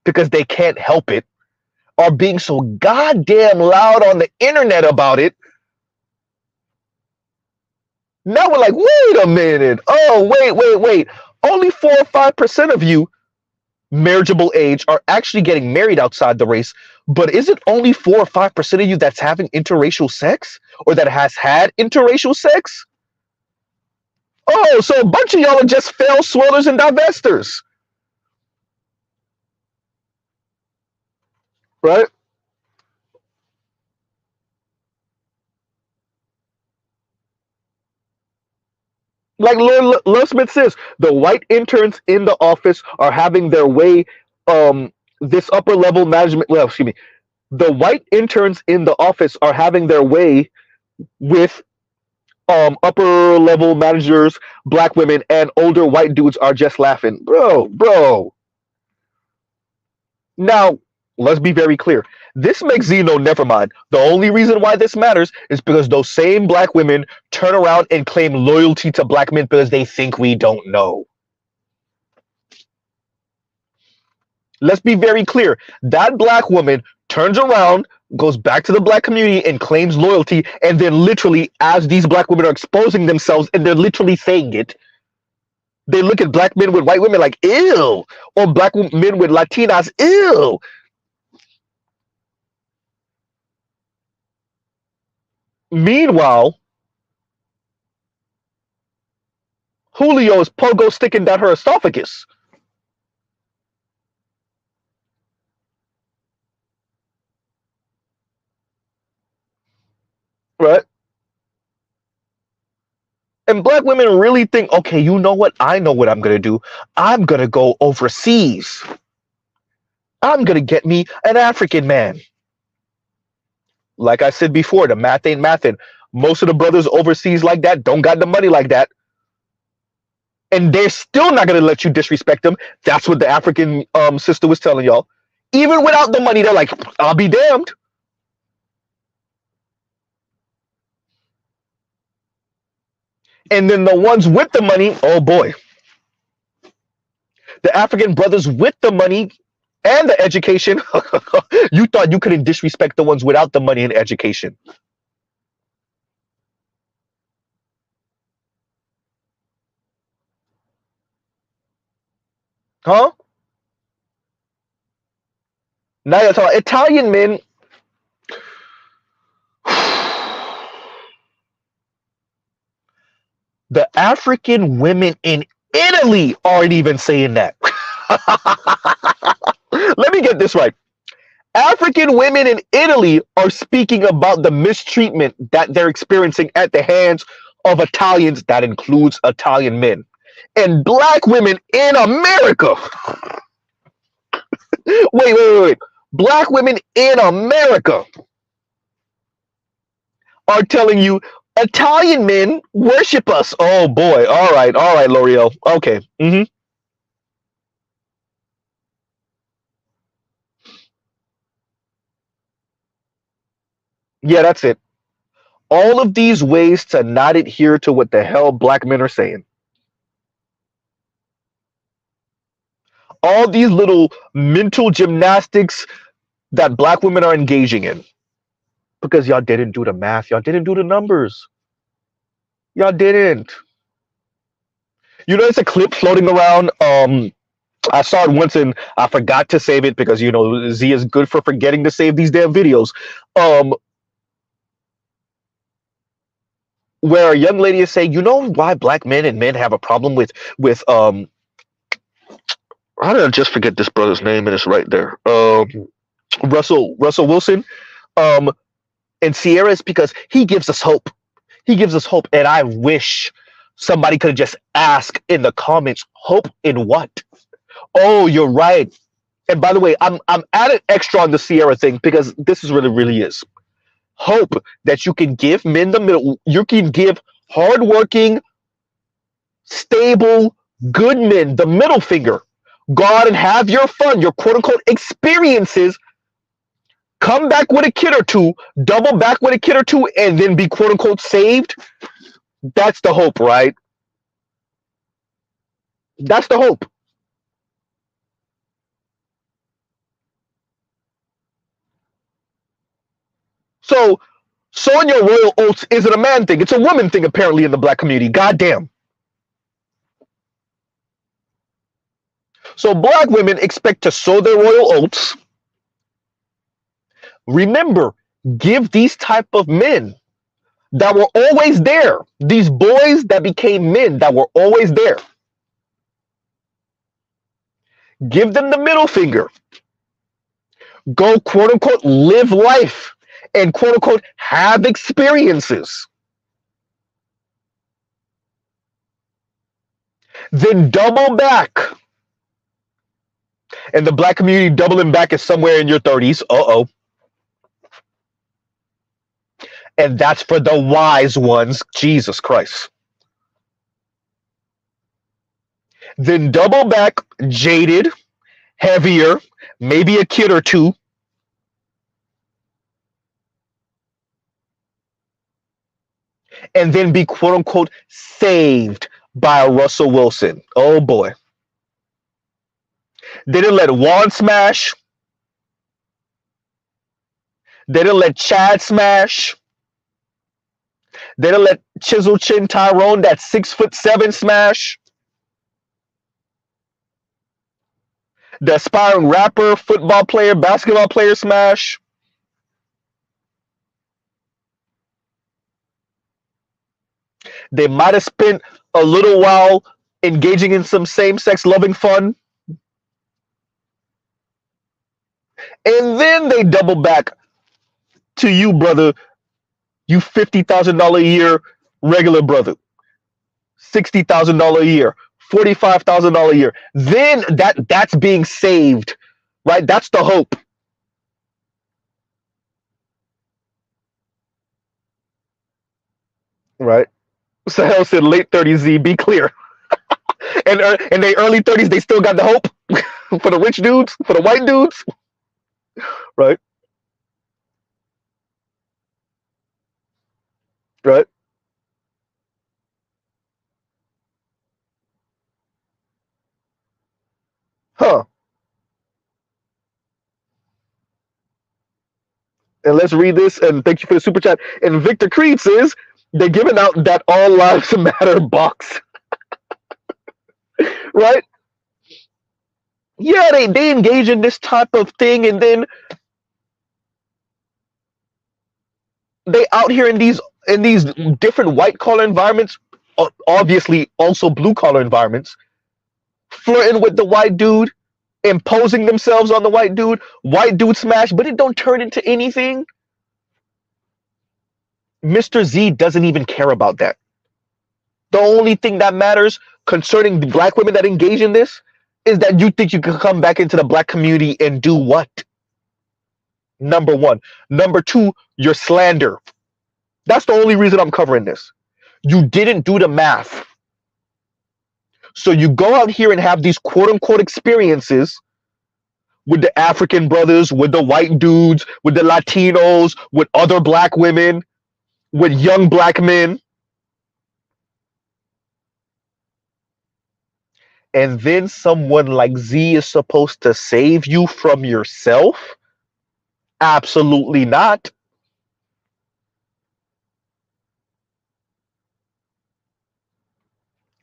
because they can't help it, are being so goddamn loud on the internet about it. Now we're like, wait a minute. Oh, wait. Only 4 or 5% of you, marriageable age, are actually getting married outside the race. But is it only 4 or 5% of you that's having interracial sex? Or that has had interracial sex? Oh, so a bunch of y'all are just failed swirlers and divestors. Right? Like Love Smith says, the white interns in the office are having their way. This upper level management, well, excuse me, the white interns in the office are having their way with upper level managers, black women, and older white dudes are just laughing, bro. Now, let's be very clear. This makes Zeno never mind. The only reason why this matters is because those same black women turn around and claim loyalty to black men because they think we don't know. Let's be very clear. That black woman turns around, goes back to the black community and claims loyalty, and then literally, as these black women are exposing themselves and they're literally saying it, they look at black men with white women like, ew, or black men with Latinas, ew. Meanwhile, Julio is pogo sticking down her esophagus. Right? And black women really think, okay, you know what? I know what I'm going to do. I'm going to go overseas. I'm going to get me an African man. Like I said before, the math ain't mathin'. Most of the brothers overseas like that don't got the money like that. And they're still not going to let you disrespect them. That's what the African sister was telling y'all. Even without the money, they're like, I'll be damned. And then the ones with the money, oh boy. The African brothers with the money and the education, you thought you couldn't disrespect the ones without the money and education. Huh? Now you're talking Italian men. The African women in Italy aren't even saying that. Let me get this right. African women in Italy are speaking about the mistreatment that they're experiencing at the hands of Italians. That includes Italian men. And black women in America. Wait. Black women in America are telling you Italian men worship us. Oh boy. All right, L'Oreal. Okay. Yeah, that's it. All of these ways to not adhere to what the hell black men are saying. All these little mental gymnastics that black women are engaging in. Because y'all didn't do the math. Y'all didn't do the numbers. Y'all didn't. You know, it's a clip floating around. I saw it once and I forgot to save it because you know Z is good for forgetting to save these damn videos. Um, where a young lady is saying, you know why black men and men have a problem with how did I just forget this brother's name and it's right there. Russell Wilson. Um, and Sierra is because he gives us hope. He gives us hope, and I wish somebody could just ask in the comments, hope in what? Oh, you're right. And by the way, I'm adding extra on the Sierra thing because this is really is hope that you can give men the middle. You can give hardworking, stable, good men the middle finger. Go out and have your fun, your quote unquote experiences. Come back with a kid or two, double back with a kid or two, and then be quote unquote saved. That's the hope, right? That's the hope. So sowing your royal oats isn't a man thing. It's a woman thing, apparently, in the black community. Goddamn. So black women expect to sow their royal oats. Remember, give these type of men that were always there, these boys that became men that were always there, give them the middle finger. Go, quote unquote, live life and, quote unquote, have experiences. Then double back. And the black community doubling back is somewhere in your 30s. Uh-oh. And that's for the wise ones. Jesus Christ. Then double back, jaded, heavier, maybe a kid or two. And then be quote unquote saved by a Russell Wilson. Oh boy. They didn't let Juan smash. They didn't let Chad smash. They didn't let Chisel Chin Tyrone, that 6'7" smash. The aspiring rapper, football player, basketball player smash. They might have spent a little while engaging in some same-sex loving fun. And then they double back to you, brother, you $50,000 a year regular brother, $60,000 a year, $45,000 a year. Then that's being saved, right? That's the hope. Right. Sahel said late 30s Z, be clear. And in their early 30s, they still got the hope for the rich dudes, for the white dudes. Right. Right. Huh. And let's read this. And thank you for the super chat. And Victor Creed says they're giving out that all lives matter box. Right. Yeah, they engage in this type of thing, and then they out here in these different white collar environments, obviously also blue collar environments, flirting with the white dude, imposing themselves on the white dude smash, but it don't turn into anything. Mr. Z doesn't even care about that. The only thing that matters concerning the black women that engage in this is that you think you can come back into the black community and do what? Number one. Number two, your slander. That's the only reason I'm covering this. You didn't do the math. So you go out here and have these quote unquote experiences with the African brothers, with the white dudes, with the Latinos, with other black women, with young black men. And then someone like Z is supposed to save you from yourself? Absolutely not.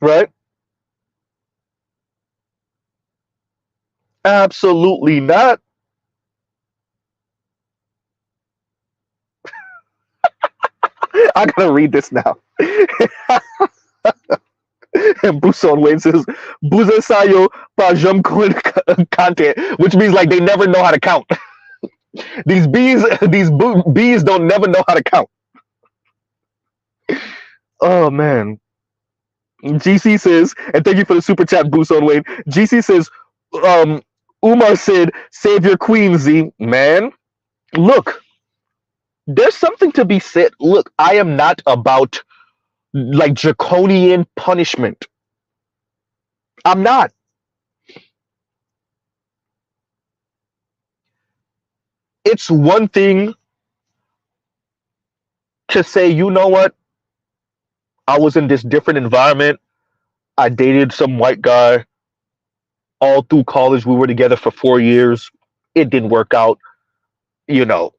Right? Absolutely not. I gotta read this now. And Buson Wayne says, Buza sayo pa jam content, which means like they never know how to count. These bees, bees don't never know how to count. Oh man. GC says, and thank you for the super chat, Buson Wayne. GC says, um, Umar said, save your queen, Z. Man, look, there's something to be said. Look, I am not about like draconian punishment. I'm not. It's one thing to say, you know what? I was in this different environment. I dated some white guy all through college. We were together for 4 years. It didn't work out, you know.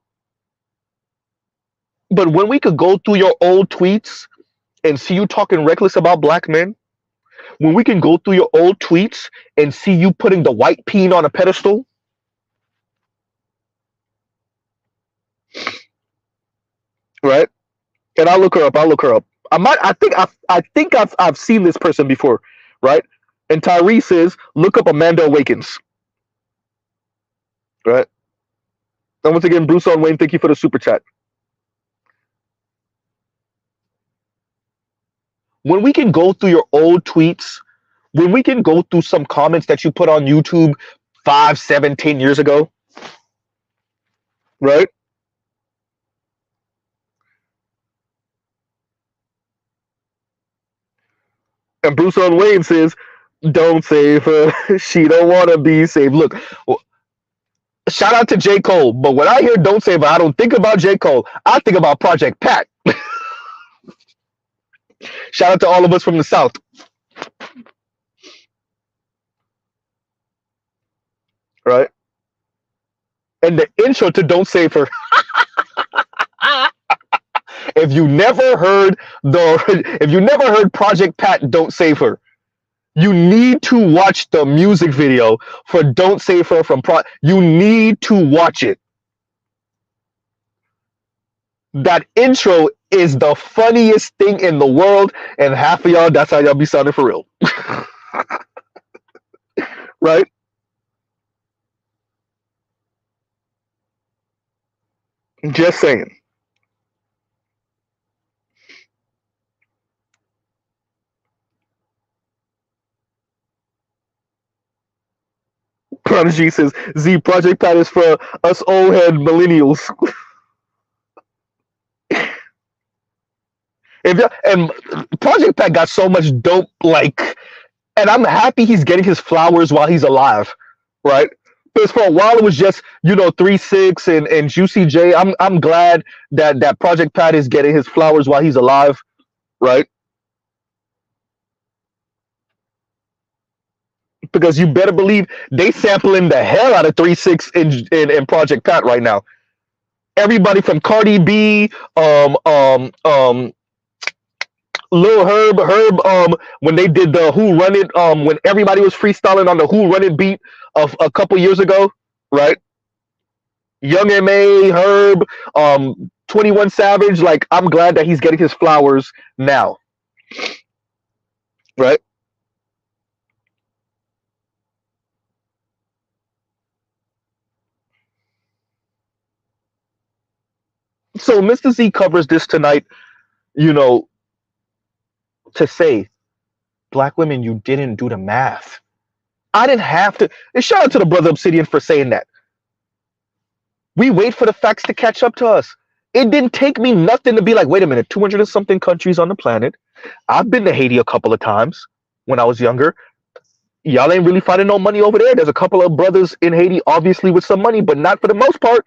But when we could go through your old tweets and see you talking reckless about black men, when we can go through your old tweets and see you putting the white peen on a pedestal, right? And I'll look her up. I'll look her up. I might. I think I've seen this person before, right? And Tyree says, look up Amanda Awakens, right? And once again, Bruce on Wayne, thank you for the super chat. When we can go through your old tweets, when we can go through some comments that you put on YouTube 5, 7, 10 years ago, right? And Bruce on Wayne says, don't save her. She don't want to be saved. Look, shout out to J. Cole, but when I hear don't save her, I don't think about J. Cole. I think about Project Pat. Shout out to all of us from the South. Right? And the intro to Don't Save Her. If you never heard Project Pat Don't Save Her, you need to watch the music video for Don't Save Her from you need to watch it. That intro is the funniest thing in the world, and half of y'all, that's how y'all be sounding for real. Right? Just saying. Prodigy says, Z, Project Pat is for us old head millennials. And Project Pat got so much dope, like, and I'm happy he's getting his flowers while he's alive, right? Because for a while it was just 3-6 and Juicy J. I'm glad that Project Pat is getting his flowers while he's alive, right? Because you better believe they sampling the hell out of 3-6 in Project Pat right now. Everybody from Cardi B, Lil Herb, when they did the Who Run It, when everybody was freestyling on the Who Run It beat of a couple years ago, right? Young M.A., Herb, 21 Savage, like, I'm glad that he's getting his flowers now, right? So Mr. Z covers this tonight, to say, black women, you didn't do the math. I didn't have to. And shout out to the brother Obsidian for saying that. We wait for the facts to catch up to us. It didn't take me nothing to be like, wait a minute, 200 and something countries on the planet. I've been to Haiti a couple of times when I was younger. Y'all ain't really finding no money over there. There's a couple of brothers in Haiti, obviously, with some money, but not for the most part.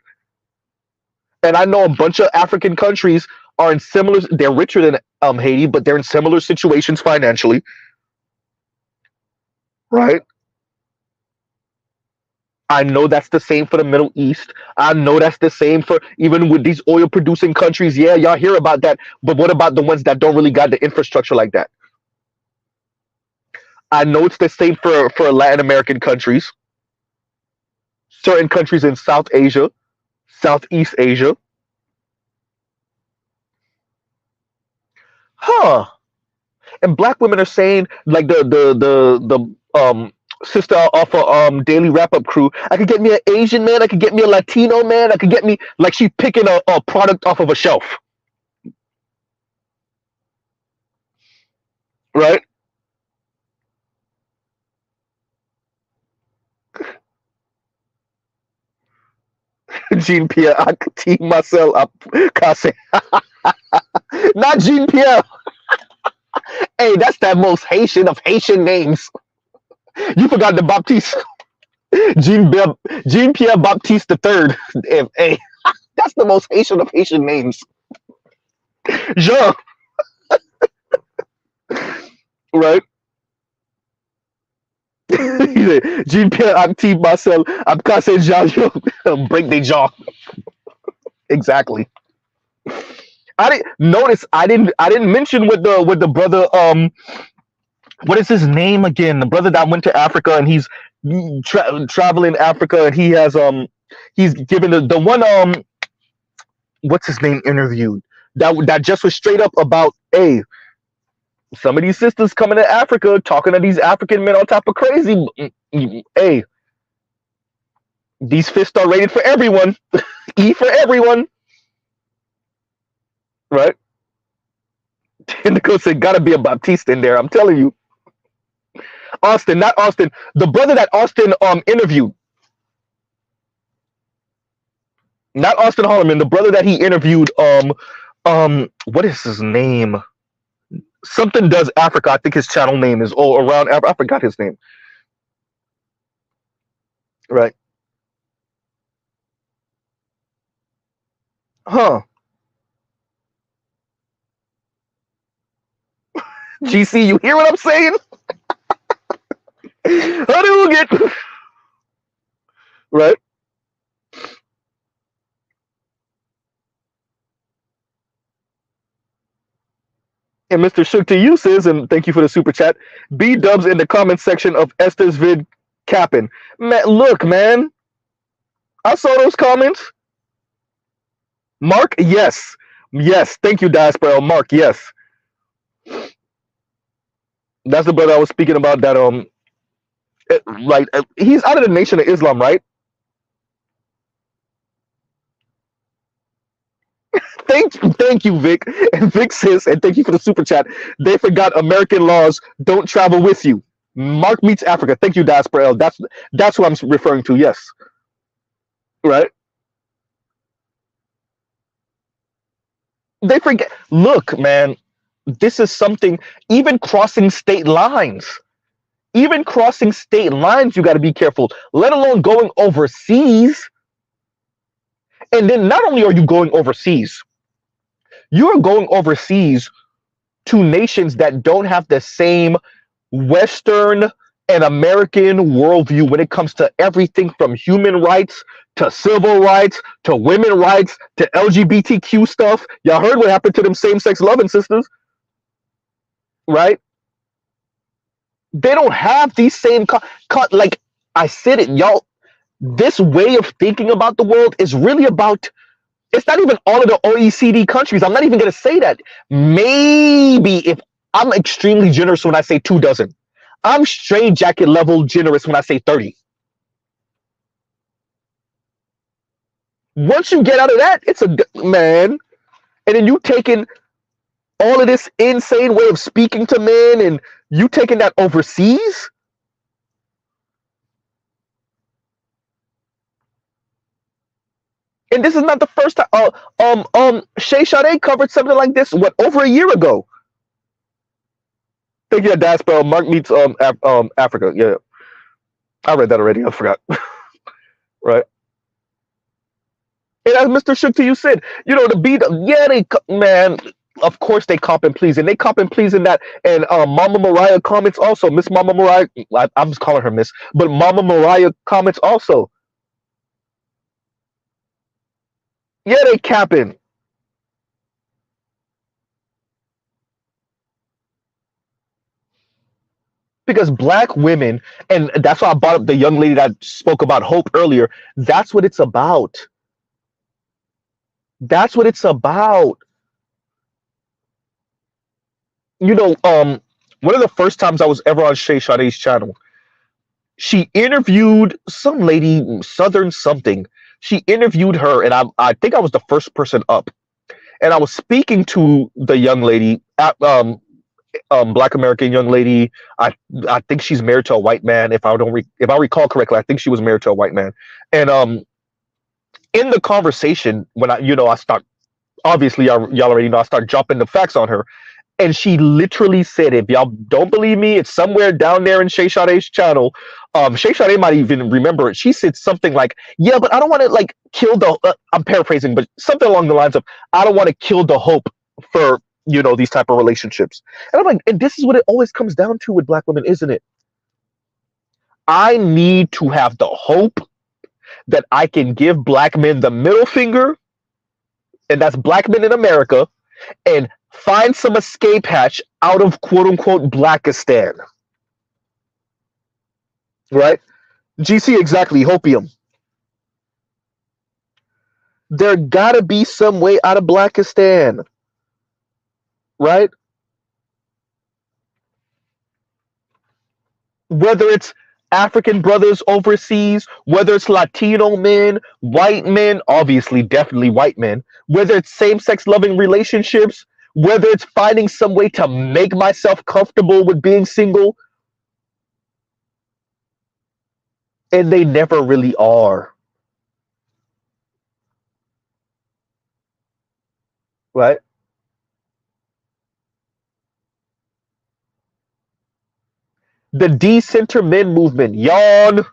And I know a bunch of African countries are in similar, they're richer than Haiti, but they're in similar situations financially. Right? I know that's the same for the Middle East. I know that's the same for even with these oil producing countries. Yeah, y'all hear about that. But what about the ones that don't really got the infrastructure like that? I know it's the same for Latin American countries. certain countries in South Asia, Southeast Asia. Huh. And black women are saying, like the sister off of Daily Wrap Up Crew, I could get me an Asian man, I could get me a Latino man, I could get me, like, she picking a product off of a shelf, right? Jean Pierre, T Marcel, Casse. Not Jean Pierre. Hey, that's that most Haitian of Haitian names. You forgot the Baptiste. Jean Pierre, Jean Pierre Baptiste the Third. Hey, that's the most Haitian of Haitian names. Jean, right? Jean Pierre, T Marcel, Casse Jean. Break their jaw. Exactly. I didn't notice. I didn't mention with the brother. What is his name again? The brother that went to Africa and he's traveling Africa and he has he's given the one what's his name interviewed that just was straight up about, hey, some of these sisters coming to Africa talking to these African men on top of crazy. Hey, these fists are rated for everyone. E for everyone, right? And the coach said, gotta be a Baptiste in there. I'm telling you. Austin, not Austin. The brother that Austin interviewed. Not Austin Holloman, the brother that he interviewed, what is his name? Something Does Africa. I think his channel name is all around Africa. I forgot his name. Right. Huh. GC, you hear what I'm saying? How do we get right? And Mr. Shook to you says, and thank you for the super chat. B dubs in the comment section of Esther's vid capping. Man, look, man. I saw those comments. Mark, yes. Yes. Thank you, Diaspora. Mark, yes. That's the brother I was speaking about that like he's out of the Nation of Islam, right? Thank you, Vic. And Vic says, and thank you for the super chat. They forgot American laws don't travel with you. Mark meets Africa. Thank you, Diaspora. That's what I'm referring to. Yes. Right. They forget. Look, man, this is something. Even crossing state lines. Even crossing state lines, you got to be careful. Let alone going overseas. And then not only are you going overseas, you are going overseas to nations that don't have the same Western and American worldview when it comes to everything from human rights to civil rights to women rights to LGBTQ stuff. Y'all heard what happened to them same-sex loving sisters, right? They don't have these same like I said it, y'all. This way of thinking about the world is really about. It's not even all of the OECD countries. I'm not even going to say that. Maybe if I'm extremely generous when I say 24. I'm straight jacket level generous when I say 30. Once you get out of that, it's a man. And then you taking all of this insane way of speaking to men and you taking that overseas. And this is not the first time. Shay Sade covered something like this, what, over a year ago. Thank you, Diaspora. Mark meets Africa. Yeah. I read that already. I forgot. Right. And as Mr. Shook to you said, you know, the beat, yeah, man, of course they cop and please. And they cop and please in that. And Mama Mariah comments also. Miss Mama Mariah, I'm just calling her Miss, but Mama Mariah comments also. Yeah, they capping. Because black women, and that's why I brought up the young lady that spoke about hope earlier. That's what it's about. That's what it's about. You know, one of the first times I was ever on Shay Sade's channel, she interviewed some lady, Southern something. She interviewed her, and I think I was the first person up. And I was speaking to the young lady, Black American young lady. I think she's married to a white man. If I recall correctly, I think she was married to a white man. And in the conversation, when I start, obviously y'all already know, I start dropping the facts on her. And she literally said, if y'all don't believe me, it's somewhere down there in Shay Sade's channel. Shay Sade might even remember it. She said something like, yeah, but I don't want to like kill the, I'm paraphrasing, but something along the lines of, I don't want to kill the hope for, these type of relationships. And I'm like, and this is what it always comes down to with black women, isn't it? I need to have the hope that I can give black men the middle finger, and that's black men in America, and find some escape hatch out of quote unquote Blackistan. Right? GC, exactly, hopium. There gotta be some way out of Blackistan. Right? Whether it's African brothers overseas, whether it's Latino men, white men, obviously, definitely white men, whether it's same-sex loving relationships, whether it's finding some way to make myself comfortable with being single, and they never really are. Right? The decenter men movement, yawn.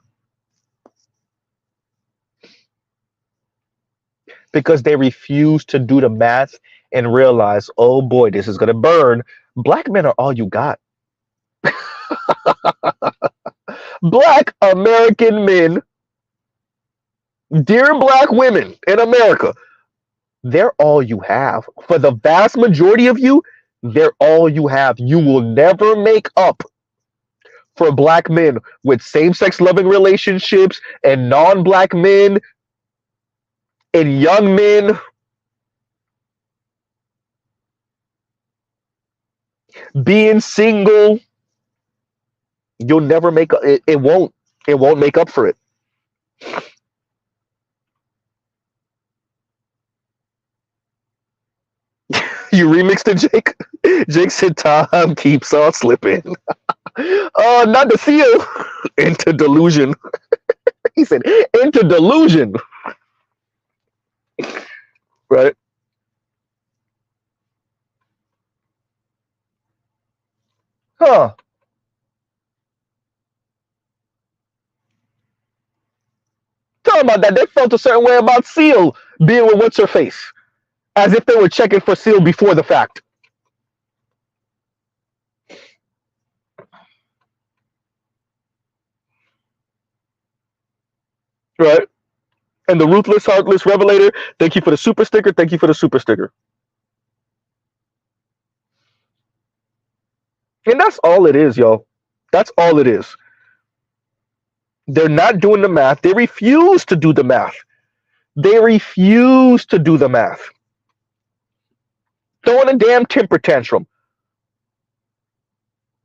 Because they refuse to do the math and realize, oh boy, this is going to burn. Black men are all you got. Black American men, dear black women in America, they're all you have. For the vast majority of you, they're all you have. You will never make up for black men with same-sex loving relationships and non-black men and young men being single. You'll never make it. It won't make up for it. You remixed it, Jake. Jake said time keeps on slipping. Not the seal. Into delusion. He said into delusion. Right? Huh. Talking about that, they felt a certain way about Seal being with what's her face, as if they were checking for Seal before the fact. Right? And the ruthless, heartless revelator, thank you for the super sticker. Thank you for the super sticker. And that's all it is, y'all. That's all it is. They're not doing the math. They refuse to do the math. They refuse to do the math. Throwing a damn temper tantrum.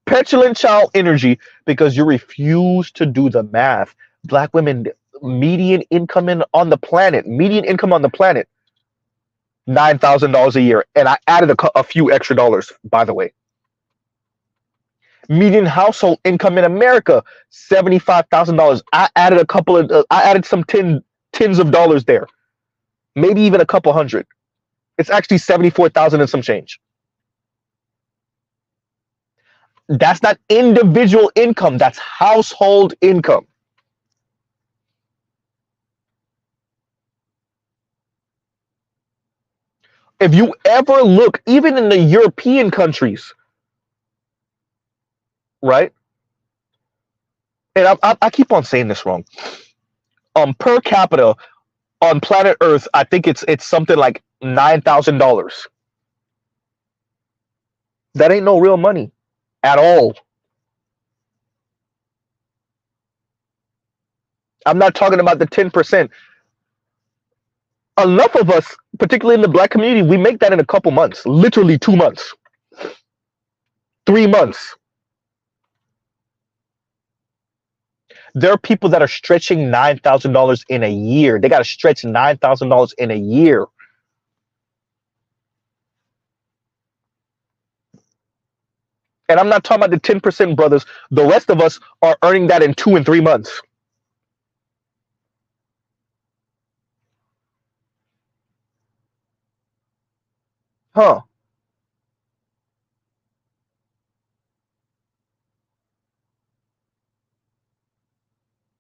Petulant child energy because you refuse to do the math. Black women, median income on the planet, $9,000 a year. And I added a few extra dollars, by the way. Median household income in America, $75,000. I added some tens of dollars there, maybe even a couple hundred. It's actually 74,000 and some change. That's not individual income. That's household income. If you ever look, even in the European countries, right? And I keep on saying this wrong. Per capita on planet Earth, I think it's something like $9,000. That ain't no real money at all. I'm not talking about the 10%. Enough of us, particularly in the black community, we make that in a couple months, literally 2 months, 3 months. There are people that are stretching $9,000 in a year. They got to stretch $9,000 in a year. And I'm not talking about the 10% brothers. The rest of us are earning that in 2 and 3 months. Huh.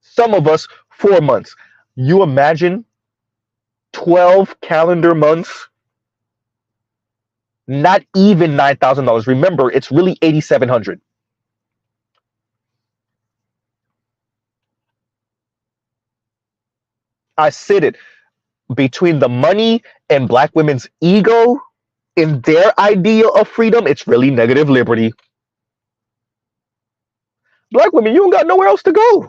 Some of us 4 months. You imagine 12 calendar months, not even $9,000. Remember, it's really 8,700. I said it, between the money and black women's ego in their idea of freedom, it's really negative liberty. Black women, you don't got nowhere else to go,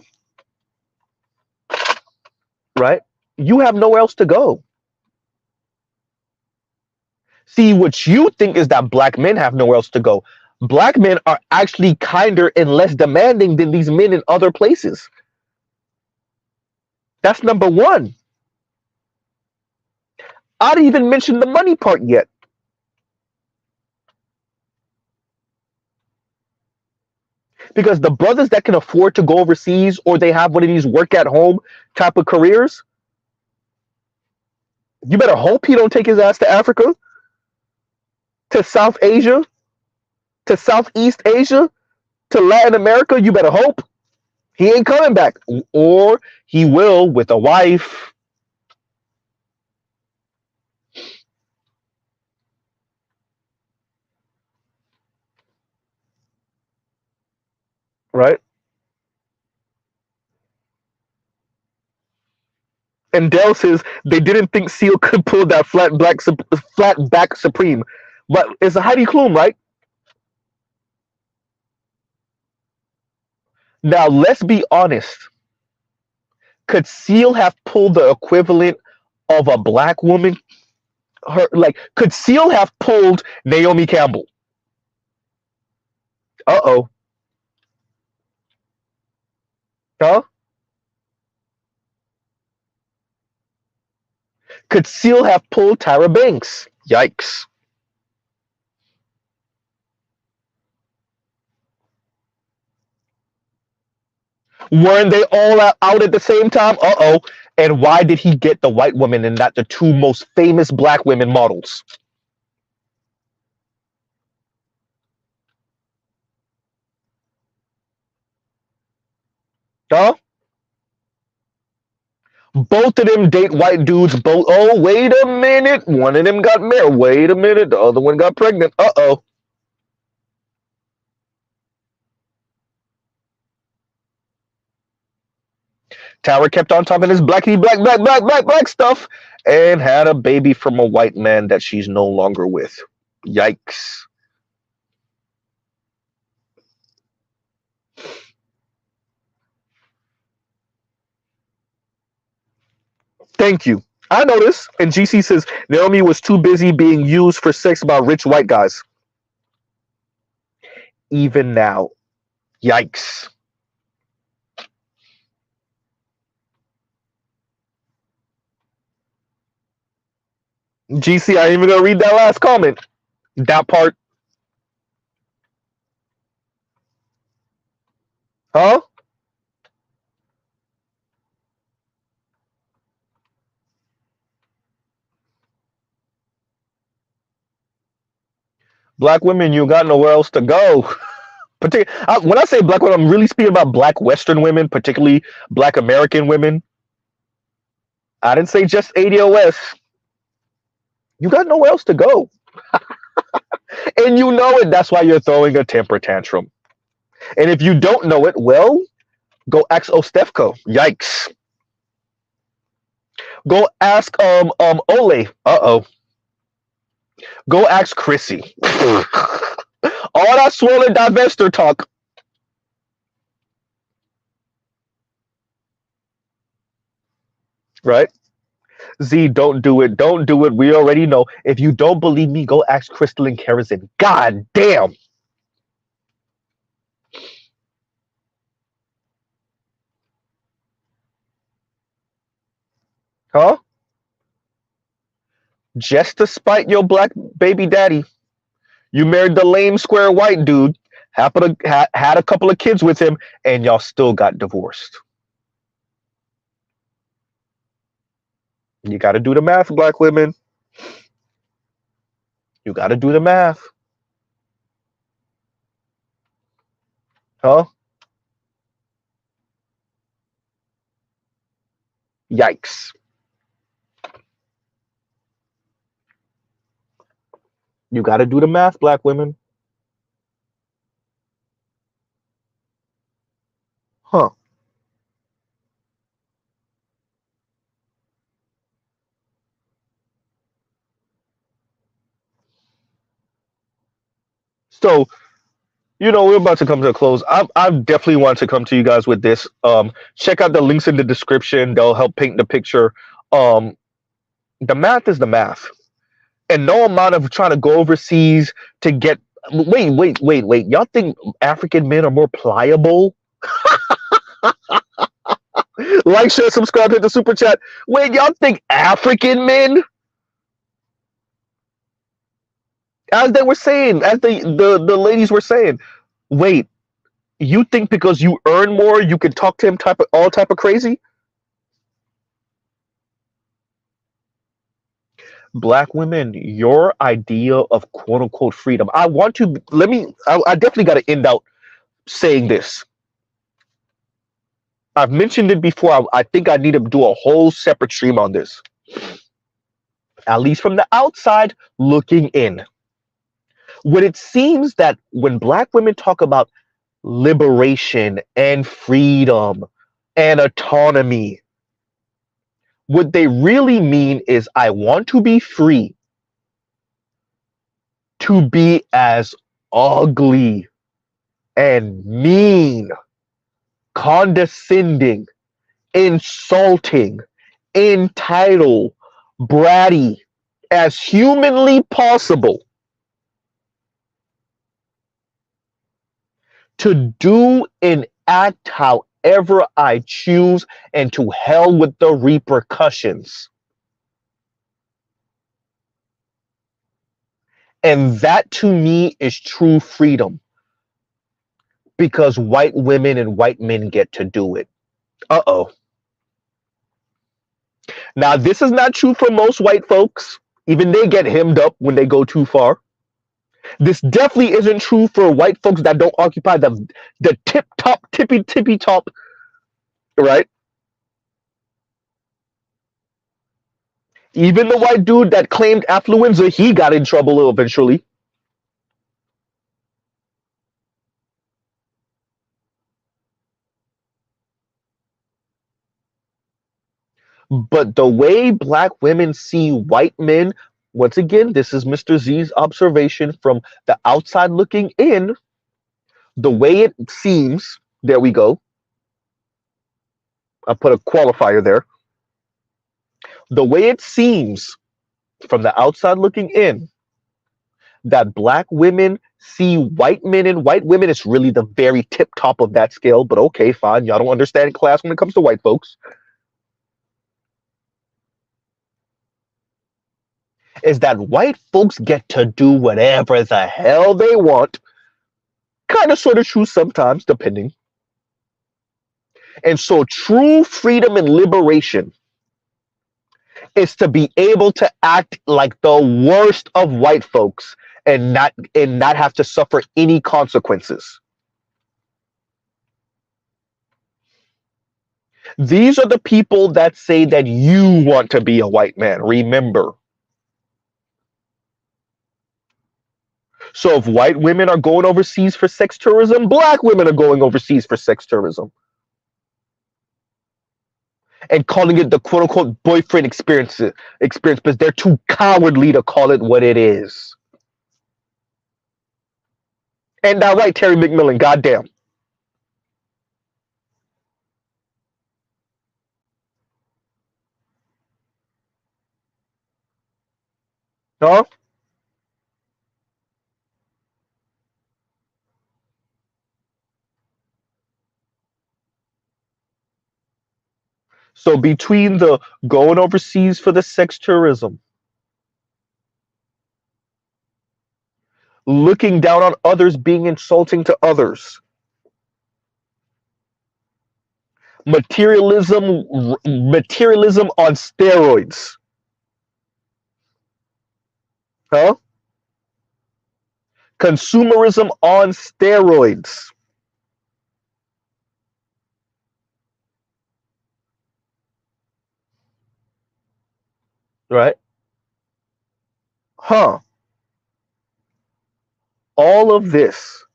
right? You have nowhere else to go. See, what you think is that black men have nowhere else to go. Black men are actually kinder and less demanding than these men in other places. That's number one. I didn't even mention the money part yet. Because the brothers that can afford to go overseas, or they have one of these work at home type of careers, you better hope he don't take his ass to Africa, to South Asia, to Southeast Asia, to Latin America. You better hope he ain't coming back, or he will with a wife. Right? And Dell says they didn't think Seal could pull that flat back Supreme, but it's a Heidi Klum, right? Now let's be honest. Could Seal have pulled the equivalent of a black woman? Could Seal have pulled Naomi Campbell? Uh-oh. Huh? Could Seal have pulled Tyra Banks? Yikes. Weren't they all out at the same time? Uh-oh. And why did he get the white woman and not the two most famous black women models? Huh? Both of them date white dudes. Both. Oh, wait a minute. One of them got married. Wait a minute. The other one got pregnant. Uh-oh. Tower kept on talking this black stuff and had a baby from a white man that she's no longer with. Yikes. Thank you. I noticed. And GC says Naomi was too busy being used for sex by rich white guys. Even now. Yikes. GC, I ain't even gonna read that last comment. That part. Huh? Black women, you got nowhere else to go. When I say black women, I'm really speaking about black Western women, particularly black American women. I didn't say just ADOS. You got nowhere else to go. And you know it. That's why you're throwing a temper tantrum. And if you don't know it, well, go ask Ostefko. Yikes. Go ask Ole. Uh-oh. Go ask Chrissy. All that swirler divester talk. right? Z, don't do it. Don't do it. We already know. If you don't believe me, go ask Crystal and Kerosene. God damn. Huh? Just to spite your black baby daddy. You married the lame square white dude, had a couple of kids with him, and y'all still got divorced. You got to do the math, black women. You got to do the math. Huh? Yikes. You got to do the math, black women. Huh. So, we're about to come to a close. I definitely want to come to you guys with this. Check out the links in the description. They'll help paint the picture. Um, the math is the math. And no amount of trying to go overseas to get. Wait. Y'all think African men are more pliable? Like, share, subscribe, hit the super chat. Wait, y'all think African men, as they were saying, as the ladies were saying, wait, you think because you earn more, you can talk to him all type of crazy? Black women, your idea of quote unquote freedom. I definitely got to end out saying this. I've mentioned it before. I think I need to do a whole separate stream on this. At least from the outside looking in. When it seems that when black women talk about liberation and freedom and autonomy, what they really mean is I want to be free to be as ugly and mean, condescending, insulting, entitled, bratty as humanly possible, to do and act however I choose, and to hell with the repercussions. And that to me is true freedom, because white women and white men get to do it. Uh-oh. Now, this is not true for most white folks. Even they get hemmed up when they go too far. This definitely isn't true for white folks that don't occupy the tippy top, right? Even the white dude that claimed affluenza, he got in trouble eventually. But the way black women see white men, once again, this is Mr. Z's observation from the outside looking in, the way it seems, there we go. I put a qualifier there. The way it seems from the outside looking in, that black women see white men and white women, it's really the very tip top of that scale, but okay, fine. Y'all don't understand class when it comes to white folks. Is that white folks get to do whatever the hell they want. Kind of sort of true sometimes, depending. And so true freedom and liberation is to be able to act like the worst of white folks and not have to suffer any consequences. These are the people that say that you want to be a white man. Remember. So if white women are going overseas for sex tourism, black women are going overseas for sex tourism. And calling it the quote unquote boyfriend experience because they're too cowardly to call it what it is. And that right, Terry McMillan, goddamn. Huh? So between the going overseas for the sex tourism, looking down on others, being insulting to others, materialism on steroids, huh? Consumerism on steroids, right? Huh? All of this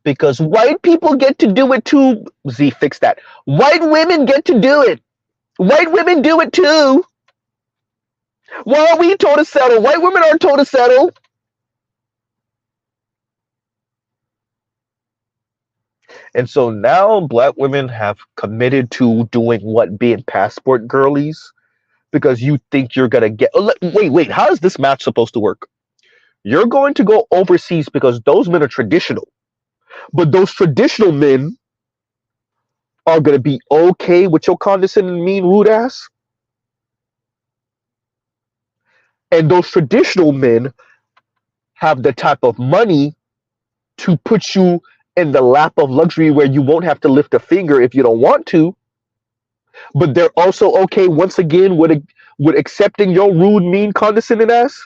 because white people get to do it too. Z, fix that. White women get to do it. White women do it too. Why are we told to settle? White women aren't told to settle. And so now black women have committed to doing what? Being passport girlies? Because you think you're going to get. Oh, wait. How is this match supposed to work? You're going to go overseas because those men are traditional. But those traditional men are going to be okay with your condescending, mean, rude ass. And those traditional men have the type of money to put you in the lap of luxury where you won't have to lift a finger if you don't want to. But they're also okay once again with accepting your rude, mean, condescending ass.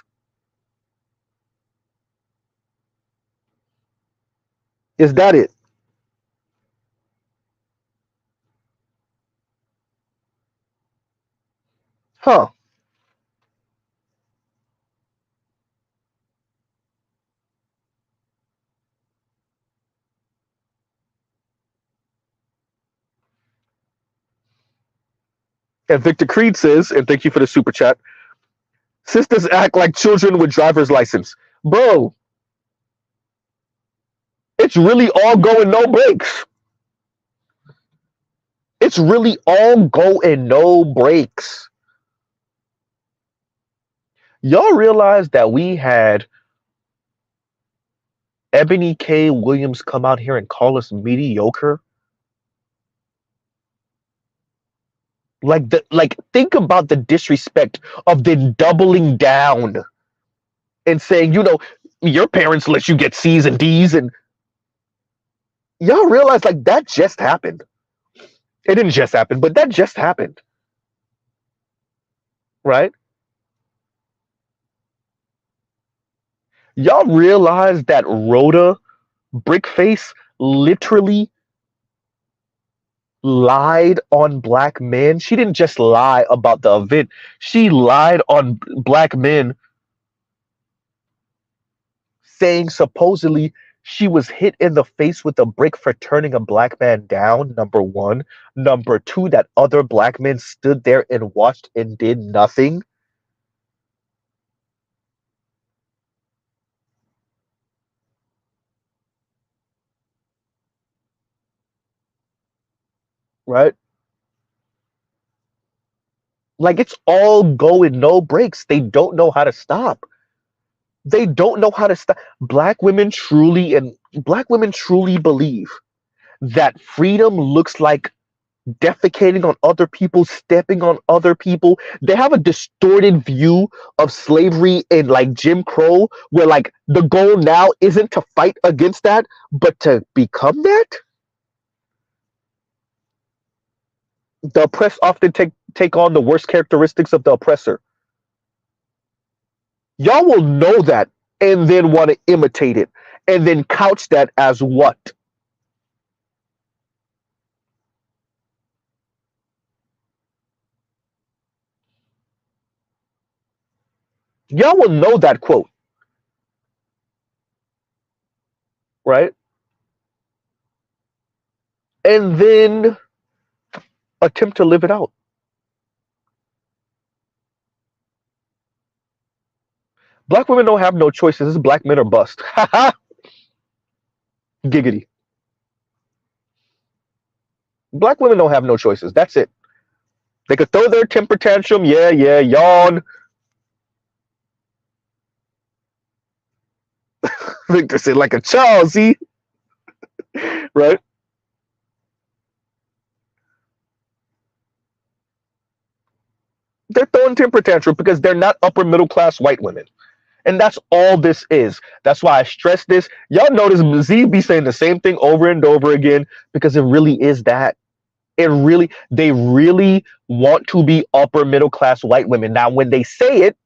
Is that it? Huh? And Victor Creed says, and thank you for the super chat. Sisters act like children with driver's license, bro. It's really all go and no breaks. It's really all go and no breaks. Y'all realize that we had Ebony K. Williams come out here and call us mediocre? Like think about the disrespect of then doubling down and saying, your parents let you get C's and D's, and y'all realize like that just happened. It didn't just happen, but that just happened, right? Y'all realize that Rhoda Brickface literally lied on black men. She didn't just lie about the event. She lied on black men, saying supposedly she was hit in the face with a brick for turning a black man down, number one. Number two, that other black men stood there and watched and did nothing. Right? Like it's all going no breaks. They don't know how to stop. They don't know how to stop. Black women truly believe that freedom looks like defecating on other people, stepping on other people. They have a distorted view of slavery and like Jim Crow, where like the goal now isn't to fight against that, but to become that. The oppressed often take on the worst characteristics of the oppressor. Y'all will know that and then want to imitate it and then couch that as what? Y'all will know that quote, right? And then attempt to live it out. Black women don't have no choices. It's black men or bust. Giggity. Black women don't have no choices. That's it. They could throw their temper tantrum, yeah, yawn. Victor said, like a child, see? Right? They're throwing temper tantrum because they're not upper middle class white women. And that's all this is. That's why I stress this. Y'all notice Z be saying the same thing over and over again because it really is that. They really want to be upper middle class white women. Now, when they say it,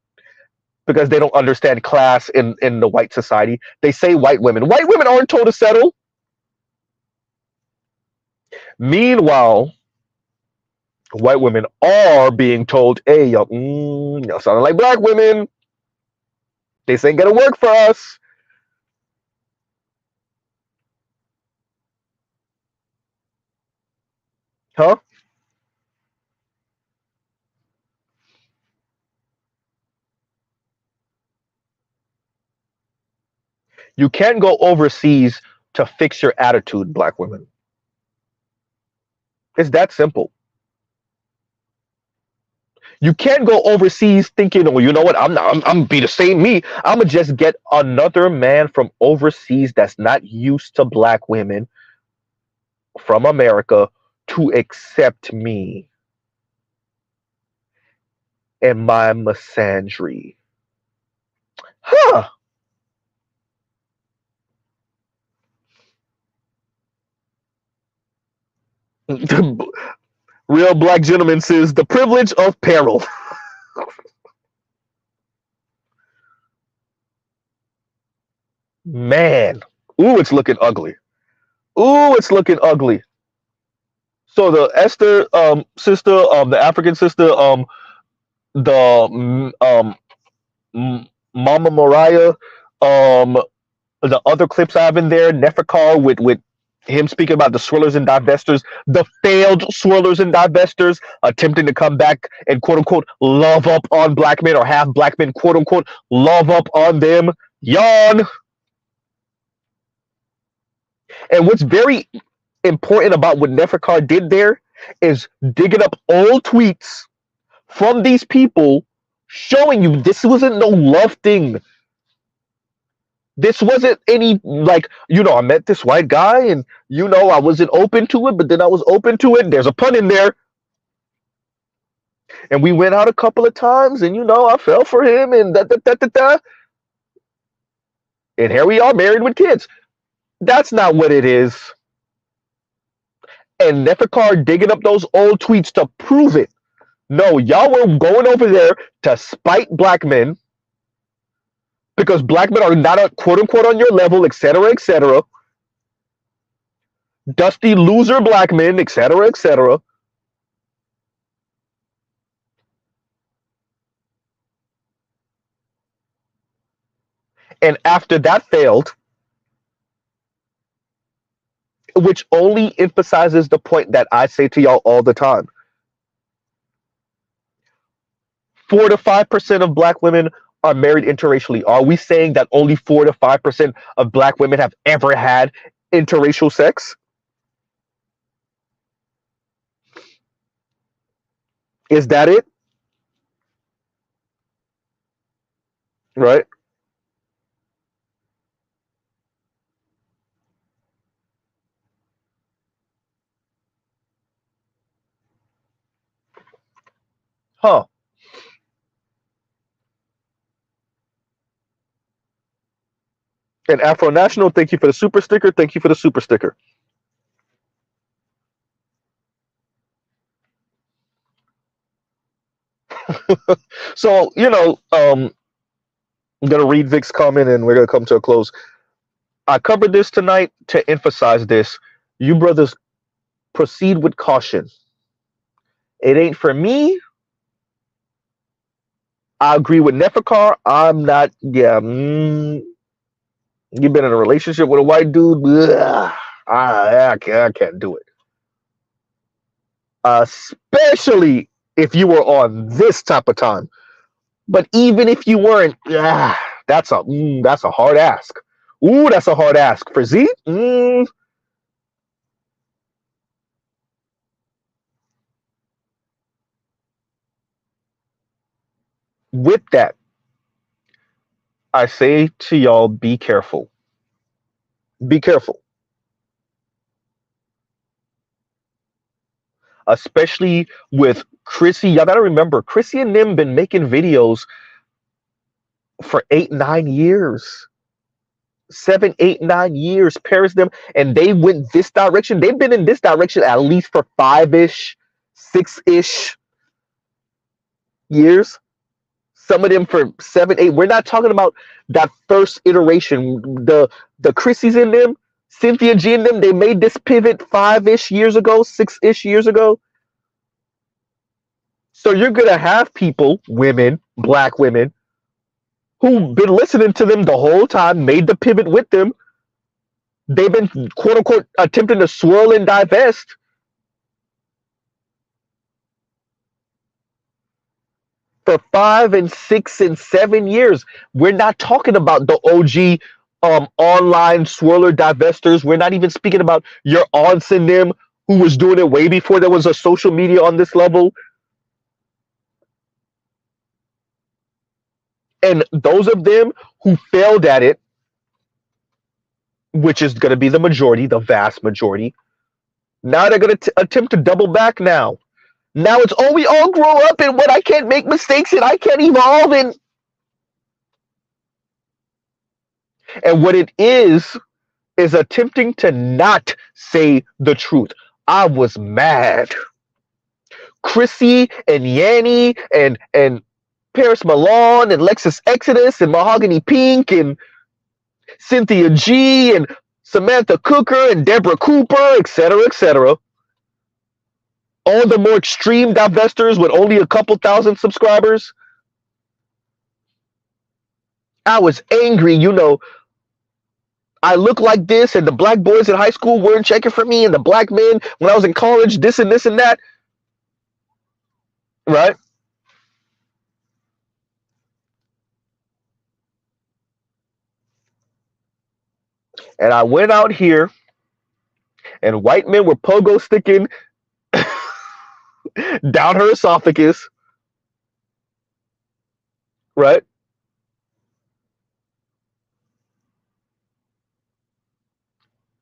because they don't understand class in the white society, they say white women. White women aren't told to settle. Meanwhile, white women are being told, hey, y'all sounding like black women. This ain't gonna work for us. Huh? You can't go overseas to fix your attitude, black women. It's that simple. You can't go overseas thinking, oh, you know what? I'm gonna be the same me. I'm gonna just get another man from overseas that's not used to black women from America to accept me and my misandry. Huh. Real black gentleman says the privilege of peril. Man. Ooh, it's looking ugly. Ooh, it's looking ugly. So the Esther sister, the African sister, the Mama Mariah, um, the other clips I have in there, Neferkar with him speaking about the swirlers and divestors, the failed swirlers and divestors attempting to come back and quote unquote love up on black men or have black men quote unquote love up on them. Yawn. And what's very important about what Neferkar did there is digging up old tweets from these people showing you this wasn't no love thing. This wasn't any like, I met this white guy and I wasn't open to it, but then I was open to it. There's a pun in there. And we went out a couple of times and I fell for him and da. And here we are married with kids. That's not what it is. And Neferkar digging up those old tweets to prove it. No, y'all were going over there to spite black men because black men are not a quote unquote on your level, etc., etc. Dusty loser black men, etc., etc. And after that failed, which only emphasizes the point that I say to y'all all the time, 4 to 5% of black women are married interracially. Are we saying that only 4 to 5% of black women have ever had interracial sex? Is that it? Right? Huh. And Afro National, thank you for the super sticker. Thank you for the super sticker. So, I'm going to read Vic's comment and we're going to come to a close. I covered this tonight to emphasize this. You brothers proceed with caution. It ain't for me. I agree with Neferkar. I'm not, yeah. You've been in a relationship with a white dude. Ugh, I can't do it. Especially if you were on this type of time. But even if you weren't, that's a hard ask. Ooh, that's a hard ask for Z. With that, I say to y'all, be careful. Be careful. Especially with Chrissy. Y'all gotta remember, Chrissy and them been making videos for 8, 9 years. 7, 8, 9 years. Paris them, and they went this direction. They've been in this direction at least for 5-ish, 6-ish years. Some of them for 7, 8. We're not talking about that first iteration. The Chrissy's in them, Cynthia G in them, they made this pivot 5-ish years ago, 6-ish years ago. So you're gonna have people, women, black women, who've been listening to them the whole time, made the pivot with them. They've been quote unquote attempting to swirl and divest for 5 and 6 and 7 years. We're not talking about the OG online swirler divestors. We're not even speaking about your aunts and them who was doing it way before there was a social media on this level. And those of them who failed at it, which is going to be the majority, the vast majority, now they're going to attempt to double back now. Now it's, oh, we all grow up and what, I can't make mistakes and I can't evolve and what it is attempting to not say the truth. I was mad. Chrissy and Yanni and Paris Milan and Lexus Exodus and Mahogany Pink and Cynthia G and Samantha Cooker and Deborah Cooper, etc., etc. All the more extreme divestors with only a couple thousand subscribers. I was angry, I look like this, and the black boys in high school weren't checking for me, and the black men when I was in college, this and this and that. Right? And I went out here, and white men were pogo sticking down her esophagus. Right?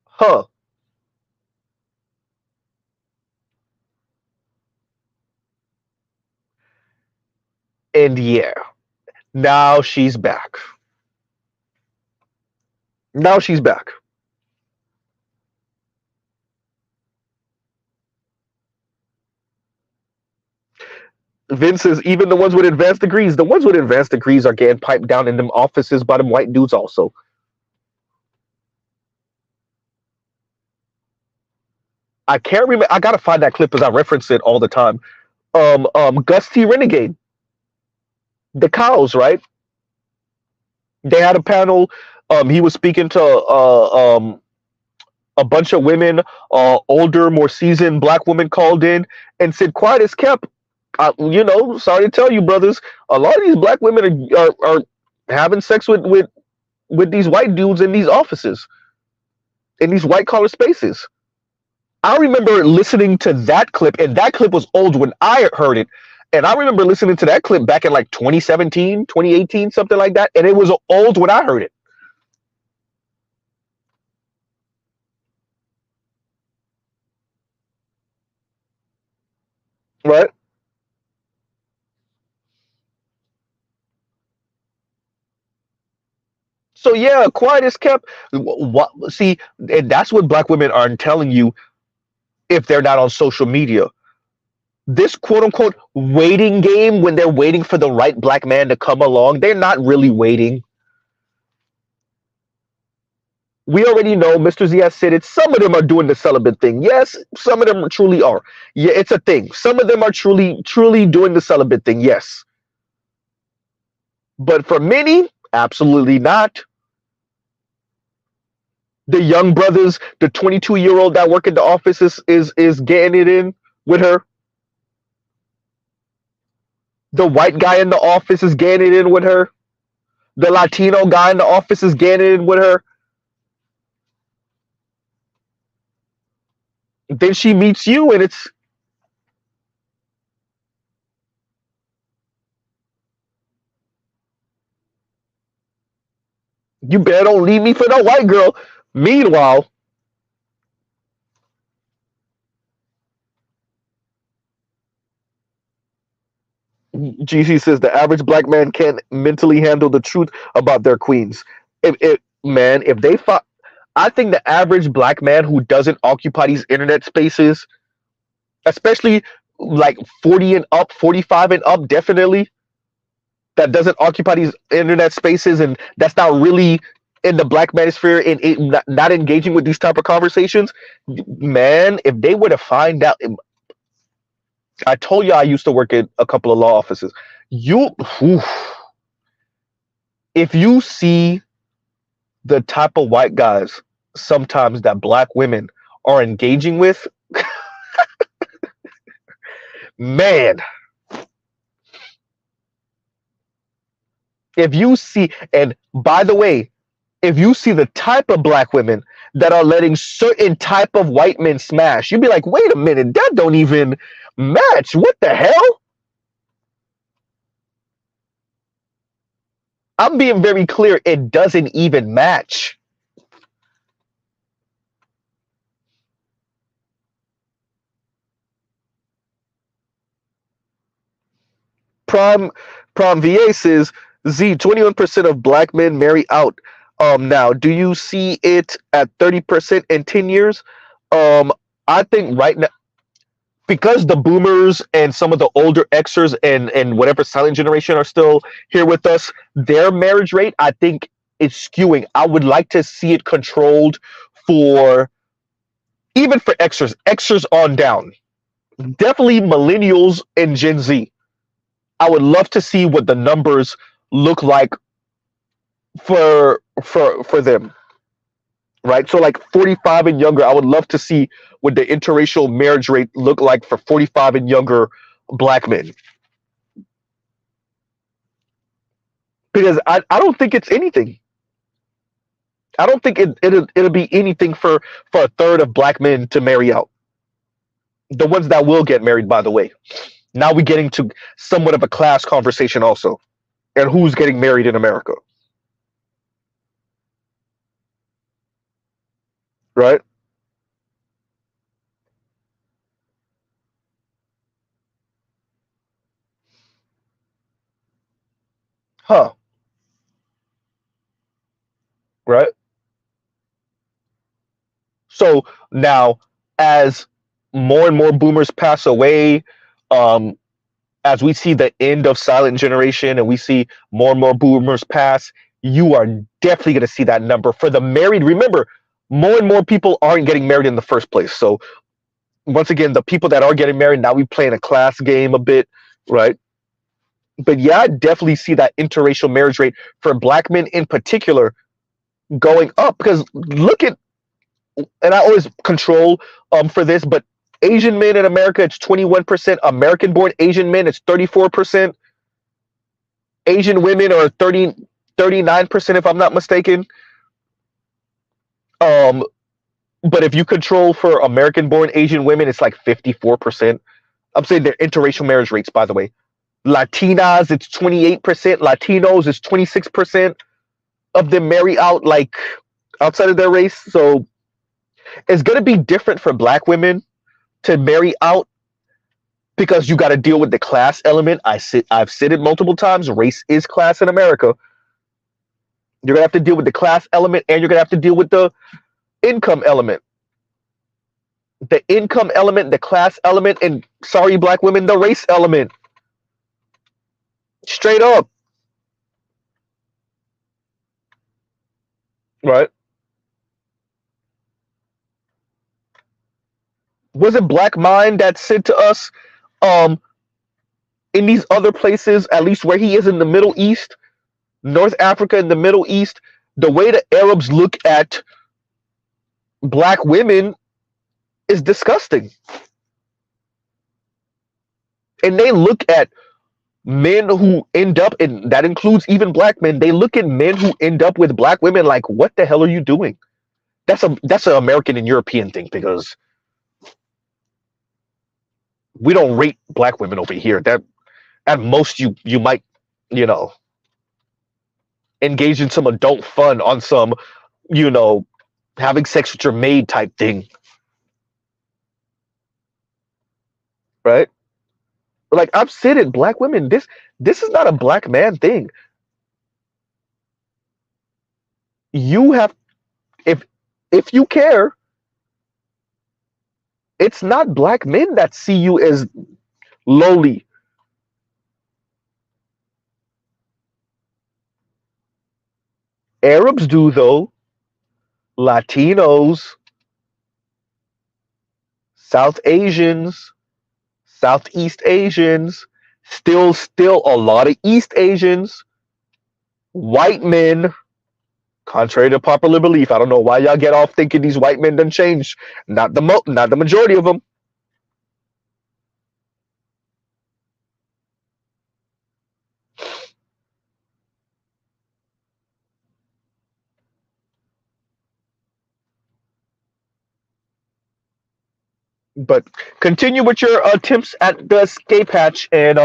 Huh. And yeah, now she's back. Now she's back. Vince says even the ones with advanced degrees are getting piped down in them offices by them white dudes also. I can't remember. I gotta find that clip because I reference it all the time. Gus T. Renegade, the cows, right? They had a panel. He was speaking to a bunch of women, older, more seasoned black women called in and said, "Quiet as kept." Sorry to tell you, brothers, a lot of these black women are having sex with these white dudes in these offices, in these white collar spaces. I remember listening to that clip, and that clip was old when I heard it. And I remember listening to that clip back in like 2017, 2018, something like that. And it was old when I heard it. Right? So yeah, quiet is kept. What, see, and that's what black women aren't telling you if they're not on social media. This quote unquote waiting game, when they're waiting for the right black man to come along, they're not really waiting. We already know Mr. Z has said it. Some of them are doing the celibate thing. Yes, some of them truly are. Yeah, it's a thing. Some of them are truly doing the celibate thing. Yes. But for many, absolutely not. The young brothers, the 22-year-old that work in the office is getting it in with her. The white guy in the office is getting it in with her. The Latino guy in the office is getting it in with her. Then she meets you and it's, You better don't leave me for no white girl. Meanwhile, GC says the average black man can't mentally handle the truth about their queens. If they I think the average black man who doesn't occupy these internet spaces, especially like 40 and up, 45 and up, definitely, that doesn't occupy these internet spaces and that's not really in the black manosphere and not engaging with these type of conversations, man, if they were to find out, I told you I used to work at a couple of law offices. You, oof, if you see the type of white guys sometimes that black women are engaging with, man, if you see, and by the way, if you see the type of black women that are letting certain type of white men smash, you'd be like, wait a minute, that don't even match. What the hell? I'm being very clear. It doesn't even match. Prom Prom VA says Z 21% of black men marry out. Now, do you see it at 30% in 10 years? Um, I think right now, because the boomers and some of the older Xers and whatever silent generation are still here with us, their marriage rate, I think, is skewing. I would like to see it controlled for even for Xers on down. Definitely millennials and Gen Z. I would love to see what the numbers look like for them. Right? So like 45 and younger, I would love to see what the interracial marriage rate look like for 45 and younger black men. Because I don't think it's anything. I don't think it'll be anything for a third of black men to marry out. The ones that will get married, by the way. Now we're getting to somewhat of a class conversation also. And who's getting married in America. Right? Huh. Right? So now, as more and more boomers pass away, um, as we see the end of silent generation and we see more and more boomers pass, you are definitely going to see that number for the married. Remember, more and more people aren't getting married in the first place. So once again, the people that are getting married, now we playing a class game a bit, right? But yeah, I definitely see that interracial marriage rate for black men in particular going up because look at, and I always control for this, but Asian men in America, it's 21%. American born Asian men, it's 34%. Asian women are 39%, if I'm not mistaken. Um, but if you control for American born Asian women, it's like 54%. I'm saying their interracial marriage rates, by the way. Latinas, it's 28%. Latinos, it's 26% of them marry out like outside of their race. So it's going to be different for black women to marry out because you got to deal with the class element. I've said it multiple times. Race is class in America. You're going to have to deal with the class element and you're going to have to deal with the income element. The income element, the class element, and sorry, black women, the race element. Straight up. Right. Was it Black Mind that said to us, um, in these other places, at least where he is in the Middle East, North Africa and the Middle East, the way the Arabs look at black women is disgusting. And they look at men who end up, and that includes even black men, they look at men who end up with black women like, what the hell are you doing? That's an American and European thing because we don't rate black women over here. That at most you might, you know, engage in some adult fun on some, you know, having sex with your maid type thing, right? Like I've said it, black women, this is not a black man thing. You have if you care, it's not black men that see you as lowly. Arabs do though, Latinos, South Asians, Southeast Asians, still a lot of East Asians, white men, contrary to popular belief. I don't know why y'all get off thinking these white men done changed. Not the majority of them. But continue with your attempts at the escape hatch, and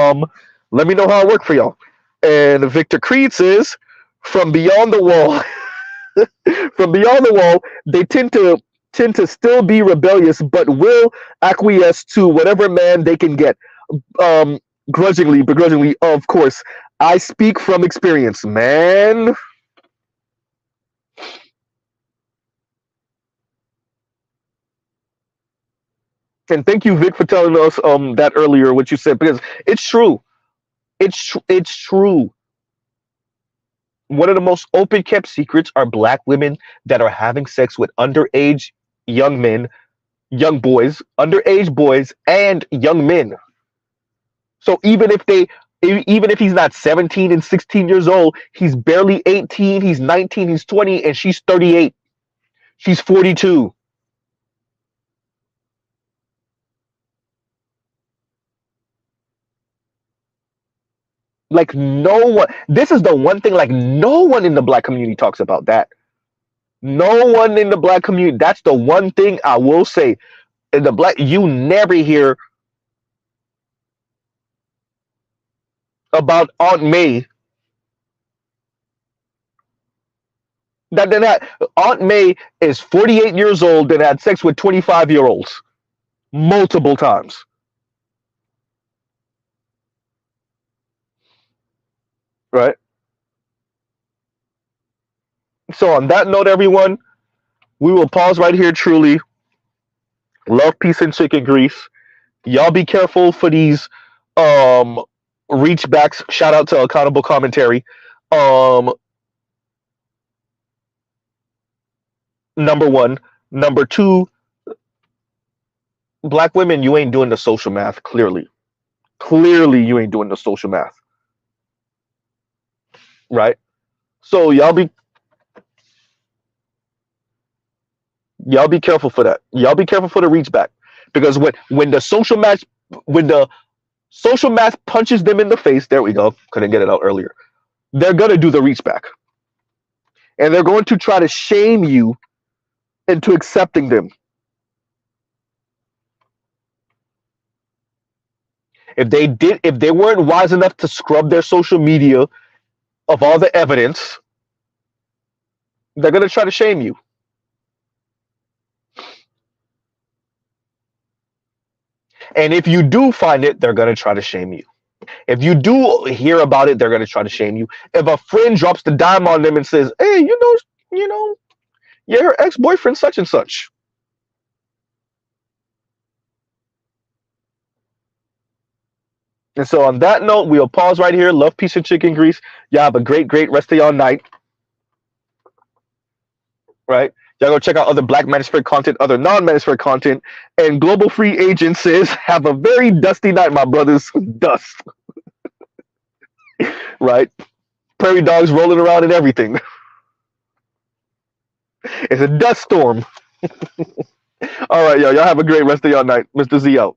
let me know how it worked for y'all. And Victor Creed says, from beyond the wall, from beyond the wall, they tend to still be rebellious, but will acquiesce to whatever man they can get. Um, begrudgingly, of course. I speak from experience, man. And thank you, Vic, for telling us that earlier, what you said, because it's true. It's true. One of the most open kept secrets are black women that are having sex with underage young men, young boys, underage boys, and young men. So even if he's not 17 and 16 years old, he's barely 18, he's 19, he's 20, and she's 38. She's 42. Like no one, this is the one thing, like no one in the black community talks about that. No one in the black community. That's the one thing I will say. In the black, you never hear about Aunt May that then had Aunt May is 48 years old and had sex with 25-year-olds multiple times. Right? So on that note, everyone, we will pause right here truly. Love, peace, and chicken grease. Y'all be careful for these um reach backs. Shout out to accountable commentary. Um Number one. Number two, black women, you ain't doing the social math, clearly. Clearly you ain't doing the social math. Right? So y'all be careful for that. Y'all be careful for the reach back. Because when the social math punches them in the face, there we go. Couldn't get it out earlier. They're gonna do the reach back. And they're going to try to shame you into accepting them. If they weren't wise enough to scrub their social media of all the evidence, they're gonna try to shame you. And if you do find it, they're gonna try to shame you. If you do hear about it, they're gonna try to shame you. If a friend drops the dime on them and says, "Hey, yeah, her ex-boyfriend such and such." And so on that note, we'll pause right here. Love, peace, and chicken grease. Y'all have a great rest of y'all night. Right? Y'all go check out other Black Manosphere content, other non-Manosphere content. And Global Free Agent says, have a very dusty night, my brothers. Dust. Right? Prairie dogs rolling around and everything. It's a dust storm. All right, y'all. Y'all have a great rest of y'all night. Mr. Z out.